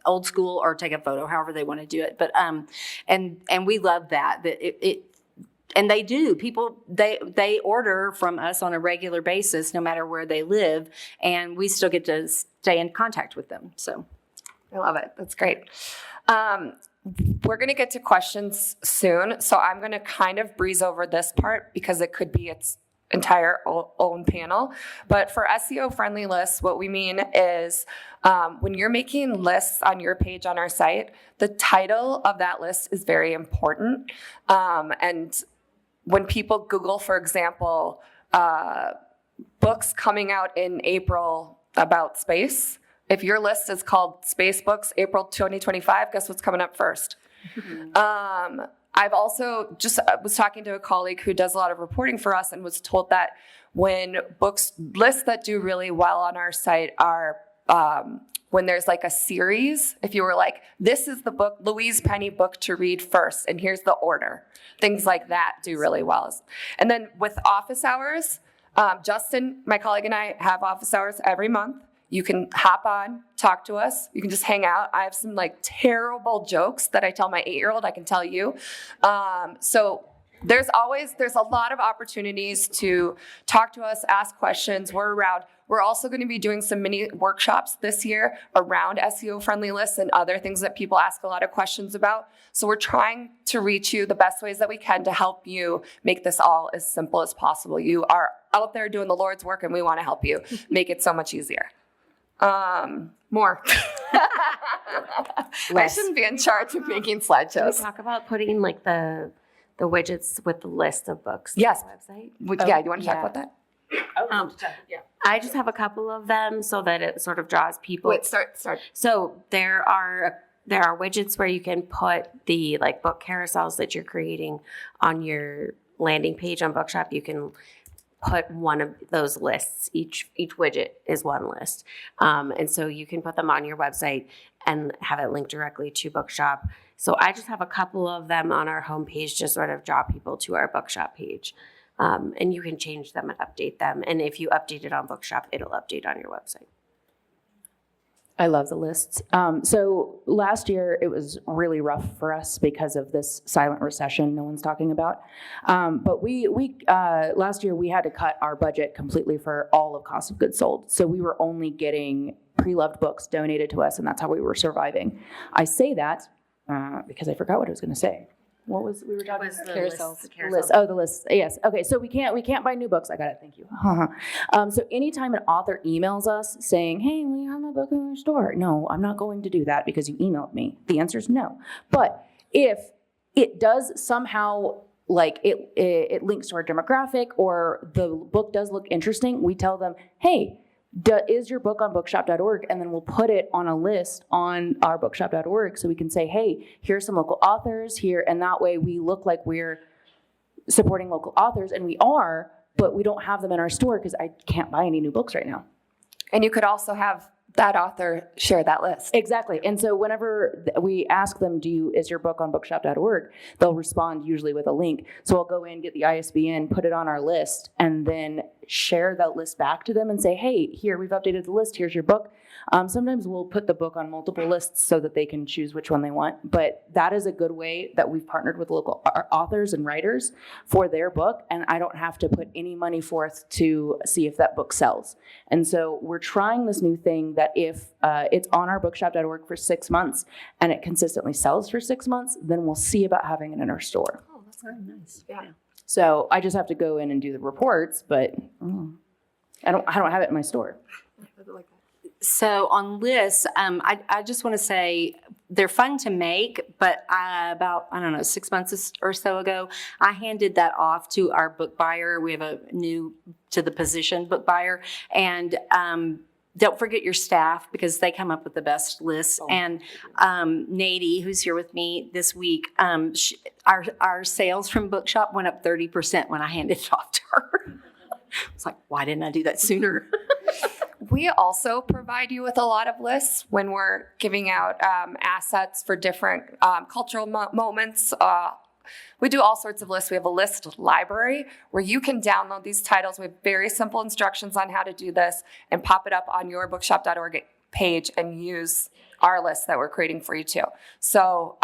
old school or take a photo, however they want to do it. But and we love that it and they do. People they order from us on a regular basis, no matter where they live, and we still get to stay in contact with them. So I love it. That's great. We're going to get to questions soon, so I'm going to kind of breeze over this part because it could be its entire own panel. But for SEO friendly lists, what we mean is when you're making lists on your page on our site, the title of that list is very important. And when people Google, for example, books coming out in April about space, if your list is called Space Books April 2025, guess what's coming up first? I've also was talking to a colleague who does a lot of reporting for us and was told that when lists that do really well on our site are when there's like a series, if you were like, this is the book, Louise Penny book to read first, and here's the order. Things like that do really well. And then with office hours, Justin, my colleague, and I have office hours every month. You can hop on, talk to us. You can just hang out. I have some terrible jokes that I tell my 8-year-old. I can tell you. So there's a lot of opportunities to talk to us, ask questions. We're around. We're also going to be doing some mini workshops this year around SEO friendly lists and other things that people ask a lot of questions about. So we're trying to reach you the best ways that we can to help you make this all as simple as possible. You are out there doing the Lord's work, and we want to help you make it so much easier. More. I shouldn't be in charge of making slideshows. Can we talk about putting the the widgets with the list of books. Yes. On the website. Yeah, you want to talk about that? I just have a couple of them so that it sort of draws people. Wait, start. So there are widgets where you can put the like book carousels that you're creating on your landing page on Bookshop. You can put one of those lists. Each widget is one list, and so you can put them on your website and have it linked directly to Bookshop. So I just have a couple of them on our homepage to sort of draw people to our Bookshop page. And you can change them and update them. And if you update it on Bookshop, it'll update on your website. I love the lists. So last year it was really rough for us because of this silent recession no one's talking about. But we last year we had to cut our budget completely for all of cost of goods sold. So we were only getting pre-loved books donated to us, and that's how we were surviving. I say that because I forgot what I was going to say. What was we were talking about? Carousels. List. Oh, the list. Yes. Okay. So we can't buy new books. I got it. Thank you. So anytime an author emails us saying, "Hey, will you have my book in your store?" No, I'm not going to do that because you emailed me. The answer is no. But if it does somehow like it links to our demographic or the book does look interesting, we tell them, "Hey, is your book on bookshop.org?" And then we'll put it on a list on our bookshop.org so we can say, hey, here's some local authors here. And that way we look like we're supporting local authors, and we are, but we don't have them in our store because I can't buy any new books right now. And you could also have that author share that list. Exactly. And so whenever we ask them, is your book on bookshop.org, they'll respond usually with a link. So I'll go in, get the ISBN, put it on our list, and then share that list back to them and say, hey, here, we've updated the list. Here's your book. Sometimes we'll put the book on multiple lists so that they can choose which one they want. But that is a good way that we've partnered with local authors and writers for their book, and I don't have to put any money forth to see if that book sells. And so we're trying this new thing that if it's on our bookshop.org for 6 months and it consistently sells for 6 months, then we'll see about having it in our store. Oh, that's very nice. Yeah. So I just have to go in and do the reports, but I don't have it in my store. So on lists, I just want to say they're fun to make, but about, 6 months or so ago, I handed that off to our book buyer. We have a new to the position book buyer, and don't forget your staff because they come up with the best lists. And Nady, who's here with me this week, our sales from Bookshop went up 30% when I handed it off to her. It's like, why didn't I do that sooner? We also provide you with a lot of lists when we're giving out assets for different cultural moments. We do all sorts of lists. We have a list library where you can download these titles with very simple instructions on how to do this and pop it up on your bookshop.org page and use our list that we're creating for you too. So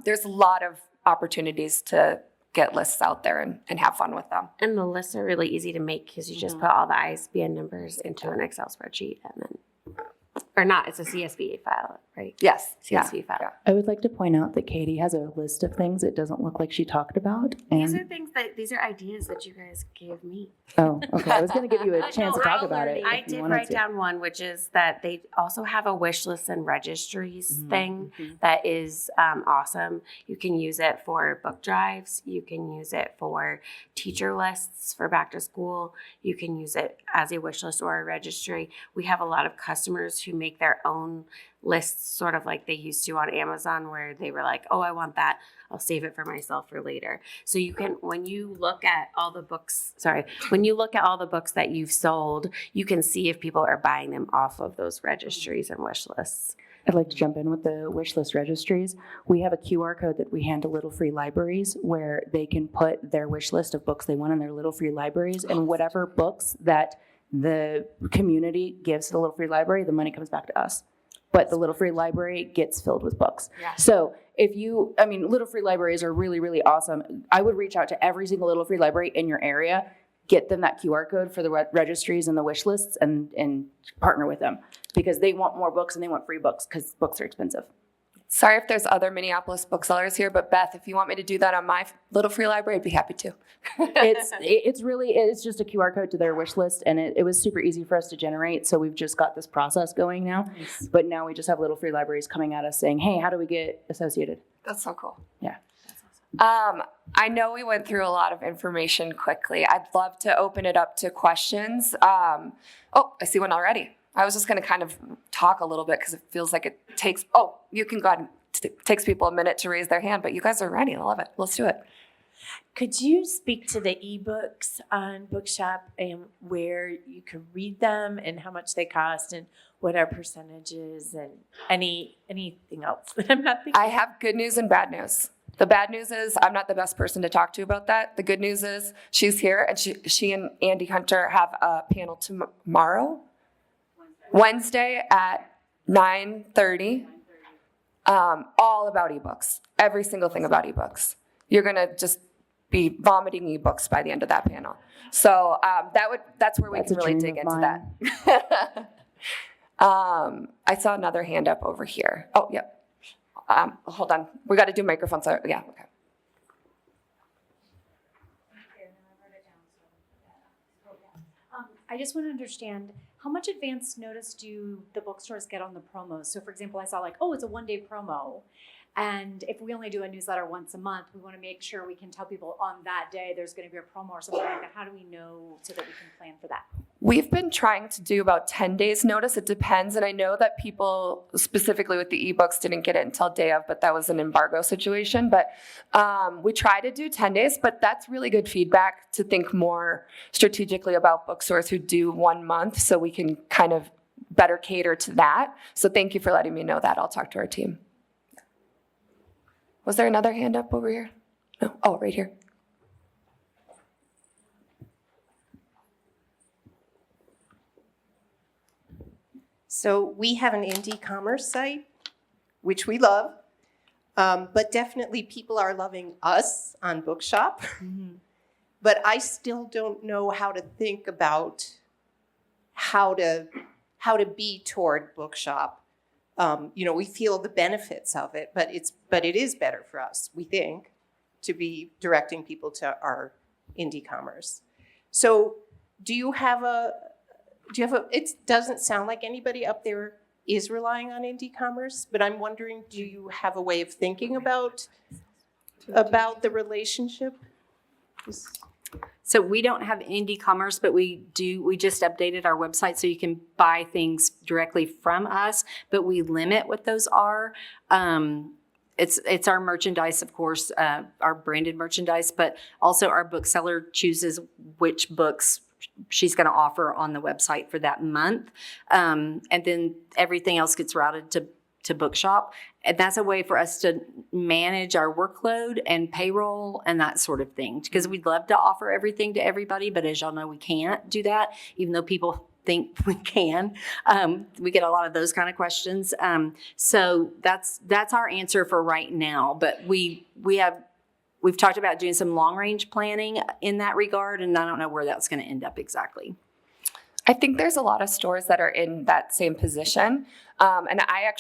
there's a lot of opportunities to get lists out there and have fun with them. And the lists are really easy to make because you just put all the ISBN numbers into an Excel spreadsheet and then, or not, it's a CSV file, right? Yes. CSV file. I would like to point out that Katie has a list of things it doesn't look like she talked about. And These are ideas that you guys gave me. Oh, okay. I was going to give you a chance to talk about it. I did write down one, which is that they also have a wish list and registries thing that is awesome. You can use it for book drives. You can use it for teacher lists for back to school. You can use it as a wish list or a registry. We have a lot of customers who make their own lists, sort of like they used to on Amazon, where they were like, oh, I want that. I'll save it for myself for later. So you can, when you look at all the books that you've sold, you can see if people are buying them off of those registries and wish lists. I'd like to jump in with the wish list registries. We have a QR code that we hand to Little Free Libraries where they can put their wish list of books they want in their Little Free Libraries, and whatever books that the community gives to the Little Free Library, the money comes back to us. But the Little Free Library gets filled with books. Yeah. So Little Free Libraries are really, really awesome. I would reach out to every single Little Free Library in your area, get them that QR code for the registries and the wish lists, and partner with them because they want more books and they want free books because books are expensive. Sorry if there's other Minneapolis booksellers here, but Beth, if you want me to do that on my Little Free Library, I'd be happy to. It's just a QR code to their wish list, and it was super easy for us to generate, so we've just got this process going now. Nice. But now we just have Little Free Libraries coming at us saying, hey, how do we get associated? That's so cool. Yeah. I know we went through a lot of information quickly. I'd love to open it up to questions. I see one already. I was just going to kind of talk a little bit because it feels like it takes, you can go ahead and it takes people a minute to raise their hand, but you guys are ready. I love it. Let's do it. Could you speak to the ebooks on Bookshop and where you can read them and how much they cost and what our percentages and anything else that I'm not thinking? I have good news and bad news. The bad news is I'm not the best person to talk to about that. The good news is she's here, and she and Andy Hunter have a panel tomorrow, Wednesday at 9:30, all about ebooks, every single thing about ebooks. You're going to just be vomiting ebooks by the end of that panel. So that's where we can really dig into that. I saw another hand up over here. Oh, yep. Hold on. We got to do microphones. Yeah, okay. I just want to understand, how much advance notice do the bookstores get on the promos? So for example, I saw it's a one-day promo. And if we only do a newsletter once a month, we want to make sure we can tell people on that day there's going to be a promo or something like that. How do we know so that we can plan for that? We've been trying to do about 10 days notice. It depends. And I know that people, specifically with the ebooks, didn't get it until day of, but that was an embargo situation. But we try to do 10 days, but that's really good feedback to think more strategically about bookstores who do 1 month so we can kind of better cater to that. So thank you for letting me know that. I'll talk to our team. Was there another hand up over here? No. Oh, right here. So we have an indie commerce site, which we love, but definitely people are loving us on Bookshop. Mm-hmm. But I still don't know how to think about how to be toward Bookshop. We feel the benefits of it, but it is better for us, we think, to be directing people to our indie commerce. So it doesn't sound like anybody up there is relying on indie commerce, but I'm wondering, do you have a way of thinking about the relationship? So we don't have indie commerce, but we just updated our website so you can buy things directly from us, but we limit what those are. It's our merchandise, of course, our branded merchandise, but also our bookseller chooses which books she's going to offer on the website for that month. And then everything else gets routed to Bookshop. And that's a way for us to manage our workload and payroll and that sort of thing. Because we'd love to offer everything to everybody, but as y'all know, we can't do that, even though people think we can. We get a lot of those kind of questions. So that's our answer for right now. But we've talked about doing some long range planning in that regard, and I don't know where that's going to end up exactly. I think there's a lot of stores that are in that same position. And I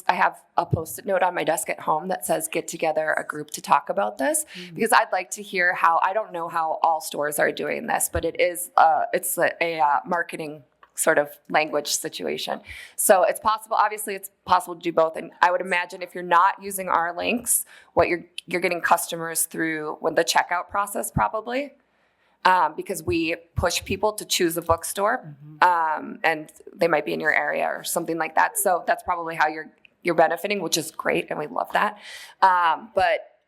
have a Post-it note on my desk at home that says, get together a group to talk about this, because I'd like to hear I don't know how all stores are doing this, but it's a marketing sort of language situation. So it's possible, obviously it's possible to do both. And I would imagine if you're not using our links, what you're getting customers through when the checkout process probably. Because we push people to choose a bookstore, and they might be in your area or something like that. So that's probably how you're benefiting, which is great, and we love that. But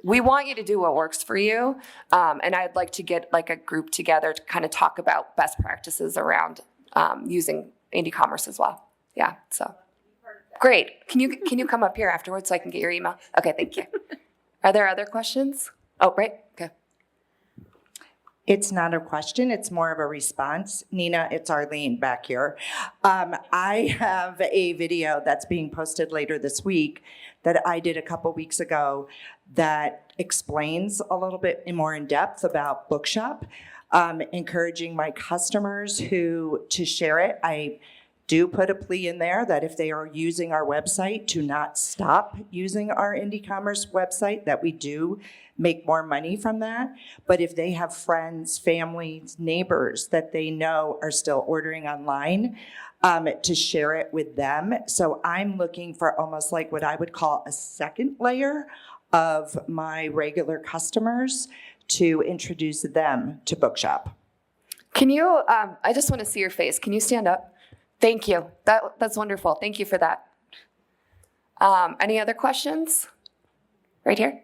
we want you to do what works for you, and I'd like to get a group together to kind of talk about best practices around using indie commerce as well. Yeah, so great. Can you come up here afterwards so I can get your email? Okay, thank you. Are there other questions? Oh, right. Okay. It's not a question, it's more of a response. Nina, it's Arlene back here. I have a video that's being posted later this week that I did a couple weeks ago that explains a little bit more in depth about Bookshop, encouraging my customers to share it. I do put a plea in there that if they are using our website, to not stop using our indie commerce website, that we do make more money from that. But if they have friends, families, neighbors that they know are still ordering online, to share it with them. So I'm looking for almost like what I would call a second layer of my regular customers to introduce them to Bookshop. Can you, I just want to see your face. Can you stand up? Thank you. That's wonderful. Thank you for that. Any other questions? Right here.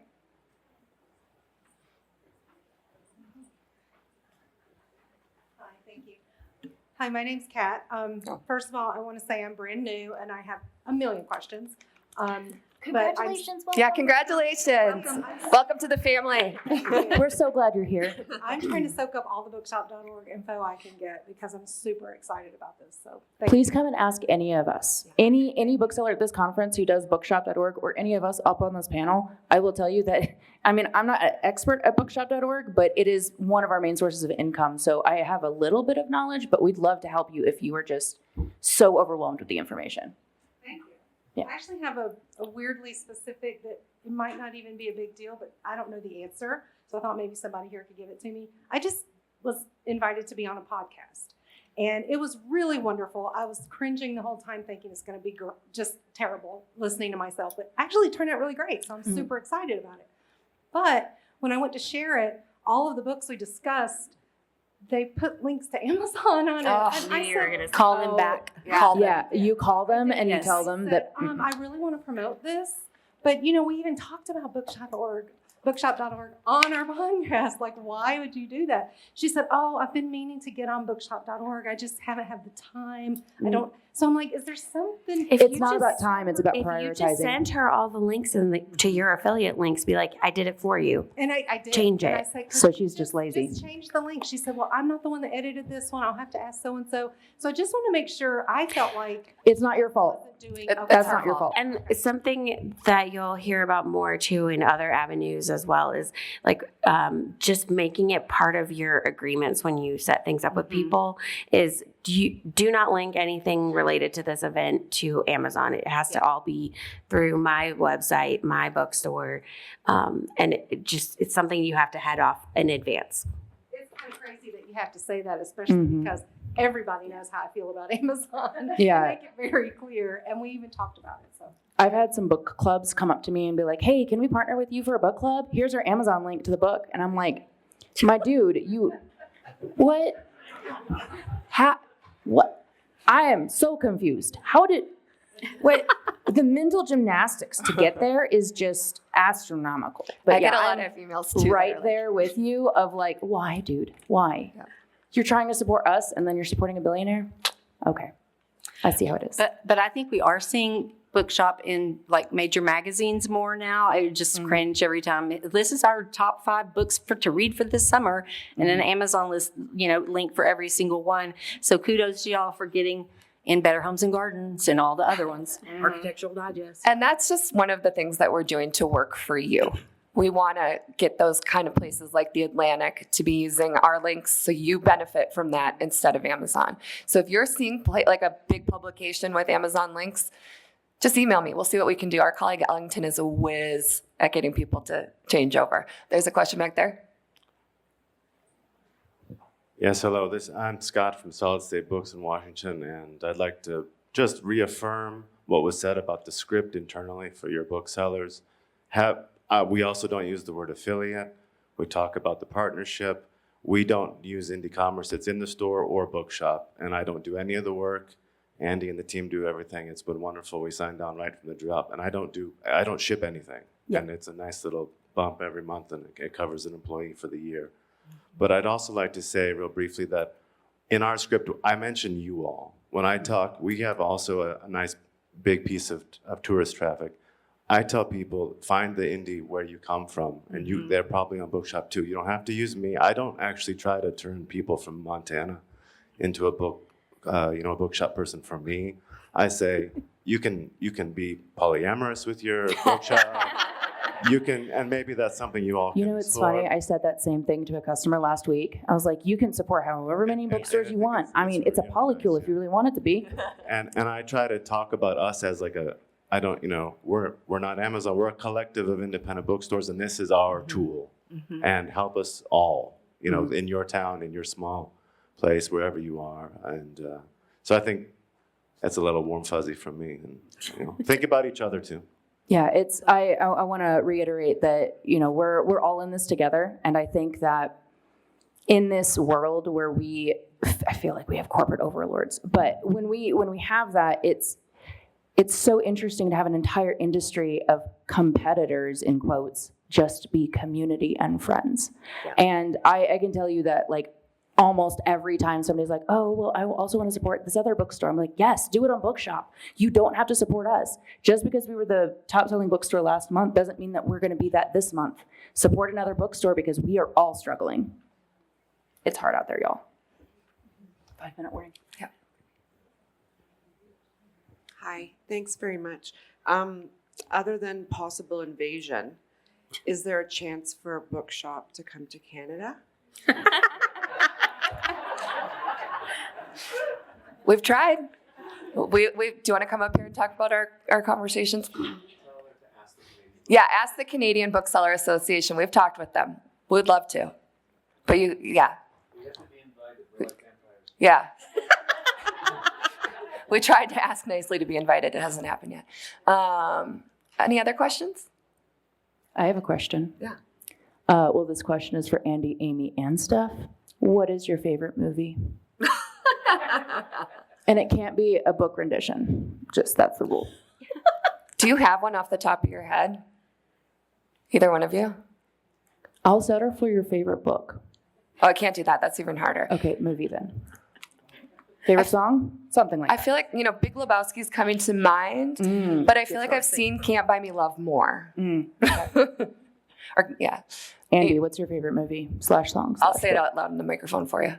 Hi, my name's Kat. First of all, I want to say I'm brand new and I have a million questions. Congratulations. Yeah, congratulations. Welcome to the family. We're so glad you're here. I'm trying to soak up all the bookshop.org info I can get because I'm super excited about this. So Please come and ask any of us. Any bookseller at this conference who does bookshop.org or any of us up on this panel, I will tell you that, I mean, I'm not an expert at bookshop.org, but it is one of our main sources of income. So I have a little bit of knowledge, but we'd love to help you if you are just so overwhelmed with the information. Yeah. I actually have a weirdly specific that it might not even be a big deal, but I don't know the answer. So I thought maybe somebody here could give it to me. I just was invited to be on a podcast. And it was really wonderful. I was cringing the whole time thinking it's going to be just terrible listening to myself. But actually it turned out really great. So I'm super excited about it. But when I went to share it, all of the books we discussed, they put links to Amazon on it. And I said, Call them back. You call them and you tell them that. I really want to promote this. But, you know, we even talked about bookshop.org on our podcast. Like, why would you do that? She said, I've been meaning to get on bookshop.org. I just haven't had the time. I don't. So I'm like, is there something? It's not about time. It's about prioritizing. If you just send her all the links to your affiliate links, be like, I did it for you. And I did. Change and it. I said, so she's just lazy. Just change the link. She said, well, I'm not the one that edited this one. I'll have to ask so-and-so. So I just want to make sure I felt like. It's not your fault. That's not your fault. And something that you'll hear about more too in other avenues as well is like just making it part of your agreements when you set things up with people is do not link anything related to this event to Amazon. It has to all be through my website, my bookstore, and it's something you have to head off in advance. It's kind of crazy that you have to say that, especially because everybody knows how I feel about Amazon. Yeah. Make it very clear, and we even talked about it. So I've had some book clubs come up to me and be like, hey, can we partner with you for a book club? Here's our Amazon link to the book. And I'm like, my dude, what? What? I am so confused. The mental gymnastics to get there is just astronomical. But I get a lot of emails too. Right there with you of like, why, dude? Why? Yeah. You're trying to support us and then you're supporting a billionaire? Okay. I see how it is. But I think we are seeing Bookshop in like major magazines more now. I just cringe every time. This is our top 5 books to read for this summer, and an Amazon list, link for every single one. So kudos to y'all for getting in Better Homes and Gardens and all the other ones. Architectural Digest. And that's just one of the things that we're doing to work for you. We want to get those kind of places like the Atlantic to be using our links so you benefit from that instead of Amazon. So if you're seeing like a big publication with Amazon links, just email me. We'll see what we can do. Our colleague Ellington is a whiz at getting people to change over. There's a question back there. Yes, hello. I'm Scott from Solid State Books in Washington, and I'd like to just reaffirm what was said about the script internally for your booksellers. We also don't use the word affiliate. We talk about the partnership. We don't use indie commerce. It's in the store or bookshop, and I don't do any of the work. Andy and the team do everything. It's been wonderful. We signed on right from the drop, and I don't ship anything. Yeah. And it's a nice little bump every month, and it covers an employee for the year. But I'd also like to say real briefly that in our script, I mention you all. When I talk, we have also a nice big piece of tourist traffic. I tell people, find the indie where you come from, and they're probably on Bookshop too. You don't have to use me. I don't actually try to turn people from Montana into a bookshop person for me. I say, you can be polyamorous with your bookshop. You can, and maybe that's something you all can it's explore. funny. I said that same thing to a customer last week. I was like, you can support however many bookstores you want. I mean, it's a polycule if you really want it to be. And I try to talk about us as like we're not Amazon. We're a collective of independent bookstores, and this is our tool. And help us all, in your town, in your small place, wherever you are. And so I think that's a little warm fuzzy from me. And think about each other too. Yeah, it's I want to reiterate that, you know, we're all in this together, and I think that in this world where I feel like we have corporate overlords, but when we have that, it's so interesting to have an entire industry of competitors, in quotes, just be community and friends. Yeah. And I can tell you that, like, almost every time somebody's like, oh, well, I also want to support this other bookstore. I'm like, yes, do it on Bookshop. You don't have to support us. Just because we were the top selling bookstore last month doesn't mean that we're going to be that this month. Support another bookstore because we are all struggling. It's hard out there, y'all. 5-minute warning. Yeah. Hi, thanks very much. Other than possible invasion, is there a chance for a bookshop to come to Canada? We've tried. Do you want to come up here and talk about our conversations? Yeah, ask the Canadian Bookseller Association. We've talked with them. We'd love to. But yeah. Yeah. We tried to ask nicely to be invited. It hasn't happened yet. Any other questions? I have a question. Yeah. Well, this question is for Andy, Amy, and Steph. What is your favorite movie? And it can't be a book rendition. Just that's the rule. Do you have one off the top of your head? Either one of you? I'll settle for your favorite book. Oh, I can't do that. That's even harder. Okay, movie then. Favorite song? Something like that. I feel like, Big Lebowski's coming to mind, but I feel like I've seen Can't Buy Me Love more. Or, yeah. Andy, what's your favorite movie / song? I'll say it out loud in the microphone for you.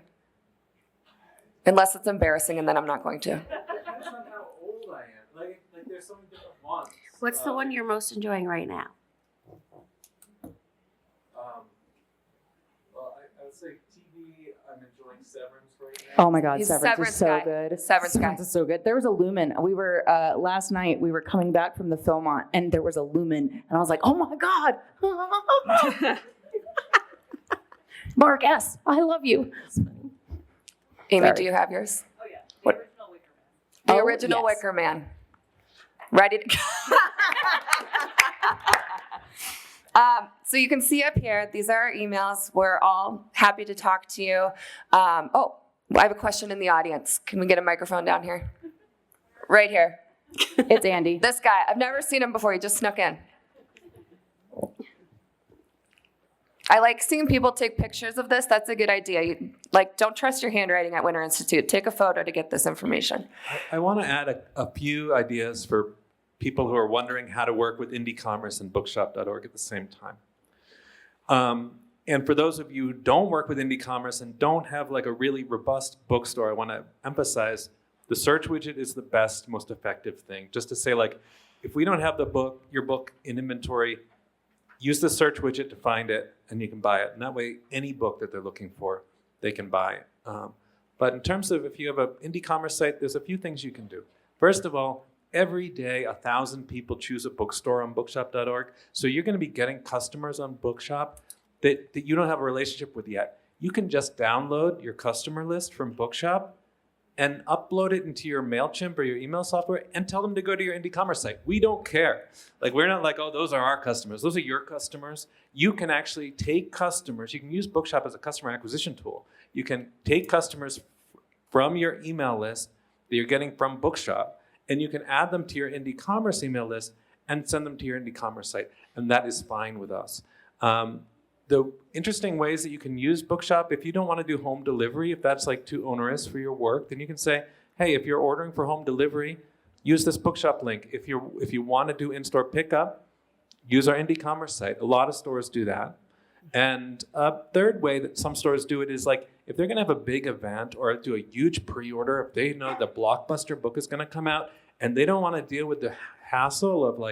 Unless it's embarrassing, and then I'm not going to. Depends on how old I am. Like there's so many different ones. What's the one you're most enjoying right now? Well, I would say TV, I'm enjoying Severance right now. Oh my God, Severance is so good. Severance is so good. There was a Lumen. We were, last night, we were coming back from the Philmont, and there was a Lumen, and I was like, oh my God. Mark S., I love you. Amy, Sorry. do you have yours? Oh, yeah. What? The original Wicker Man. Ready to So you can see up here, these are our emails. We're all happy to talk to you. I have a question in the audience. Can we get a microphone down here? Right here. It's Andy. This guy. I've never seen him before. He just snuck in. I like seeing people take pictures of this. That's a good idea. Don't trust your handwriting at Winter Institute. Take a photo to get this information. I want to add a few ideas for people who are wondering how to work with indie commerce and bookshop.org at the same time. And for those of you who don't work with indie commerce and don't have a really robust bookstore, I want to emphasize the search widget is the best, most effective thing. Just to say, if we don't have your book in inventory, use the search widget to find it, and you can buy it. And that way, any book that they're looking for, they can buy it. But in terms of if you have an indie commerce site, there's a few things you can do. First of all, every day, 1,000 people choose a bookstore on bookshop.org. So you're going to be getting customers on Bookshop that you don't have a relationship with yet. You can just download your customer list from Bookshop and upload it into your MailChimp or your email software and tell them to go to your indie commerce site. We don't care. We're not oh, those are our customers. Those are your customers. You can actually take customers. You can use Bookshop as a customer acquisition tool. You can take customers from your email list that you're getting from Bookshop, and you can add them to your indie commerce email list and send them to your indie commerce site. And that is fine with us. The interesting ways that you can use Bookshop, if you don't want to do home delivery, if that's too onerous for your work, then you can say, hey, if you're ordering for home delivery, use this Bookshop link. If you want to do in-store pickup, use our indie commerce site. A lot of stores do that. And a third way that some stores do it is if they're going to have a big event or do a huge pre-order, if they know the blockbuster book is going to come out and they don't want to deal with the hassle of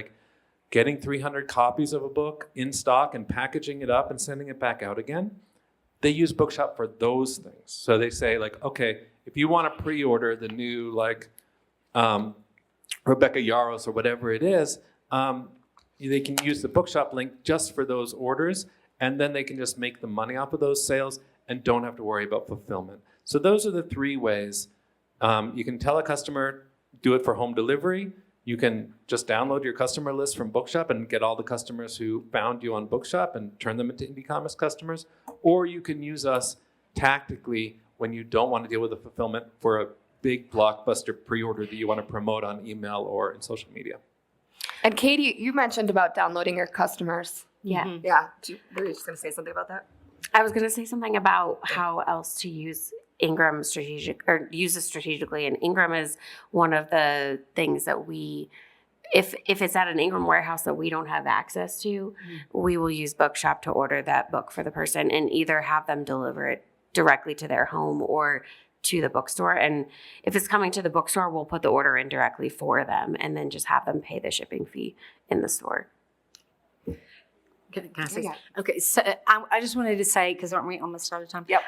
getting 300 copies of a book in stock and packaging it up and sending it back out again, they use Bookshop for those things. So they say okay, if you want to pre-order the new Rebecca Yarros or whatever it is, they can use the Bookshop link just for those orders, and then they can just make the money off of those sales and don't have to worry about fulfillment. So those are the 3 ways. You can tell a customer, do it for home delivery. You can just download your customer list from Bookshop and get all the customers who found you on Bookshop and turn them into indie commerce customers. Or you can use us tactically when you don't want to deal with the fulfillment for a big blockbuster pre-order that you want to promote on email or in social media. And Katie, you mentioned about downloading your customers. Yeah. Yeah. Were you just going to say something about that? I was going to say something about how else to use Ingram use it strategically. And Ingram is one of the things that we, if it's at an Ingram warehouse that we don't have access to, we will use Bookshop to order that book for the person and either have them deliver it directly to their home or to the bookstore. And if it's coming to the bookstore, we'll put the order in directly for them and then just have them pay the shipping fee in the store. Can I say? Okay, so I just wanted to say, because aren't we almost out of time? Yep.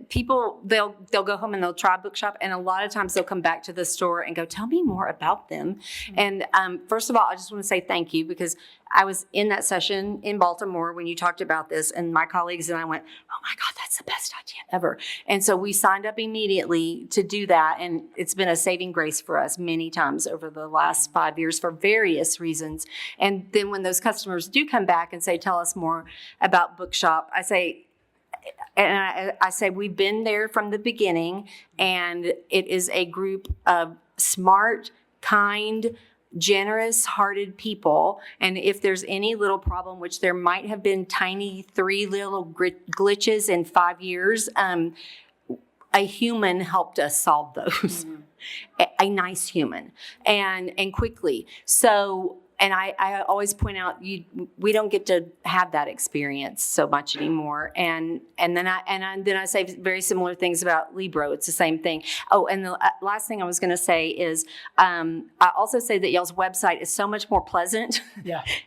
People, they'll go home and they'll try Bookshop, and a lot of times they'll come back to the store and go, tell me more about them. And first of all, I just want to say thank you, because I was in that session in Baltimore when you talked about this, and my colleagues and I went, oh my God, that's the best idea ever. And so we signed up immediately to do that, and it's been a saving grace for us many times over the last 5 years for various reasons. And then when those customers do come back and say, tell us more about Bookshop, I say, we've been there from the beginning, and it is a group of smart, kind, generous-hearted people. And if there's any little problem, which there might have been 3 little glitches in 5 years, a human helped us solve those. A nice human, and quickly. So. And I always point out we don't get to have that experience so much anymore. And then I say very similar things about Libro. It's the same thing. Oh, and the last thing I was going to say is I also say that y'all's website is so much more pleasant,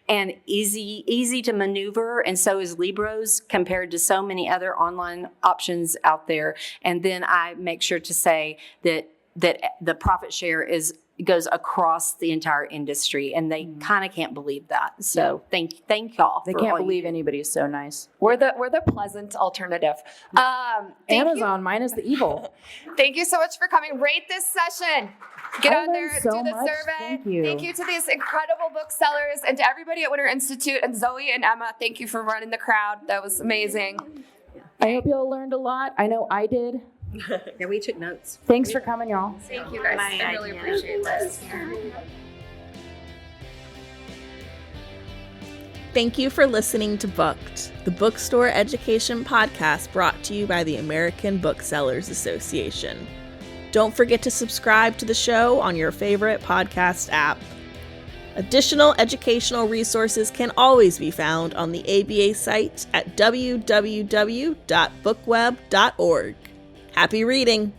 and easy to maneuver, and so is Libro's compared to so many other online options out there. And then I make sure to say that the profit share goes across the entire industry, and they kind of can't believe that. So thank y'all. They can't believe anybody is so nice. We're the pleasant alternative. Amazon minus the evil. Thank you so much for coming. Rate this session. Get out there, do the survey. Thank you. Thank you to these incredible booksellers and to everybody at Winter Institute, and Zoe and Emma. Thank you for running the crowd. That was amazing. I hope you all learned a lot. I know I did. Yeah, we took notes. Thanks for coming, y'all. Thank you guys. I really appreciate this. Thank you for listening to Booked, the bookstore education podcast brought to you by the American Booksellers Association. Don't forget to subscribe to the show on your favorite podcast app. Additional educational resources can always be found on the ABA site at www.bookweb.org. Happy reading!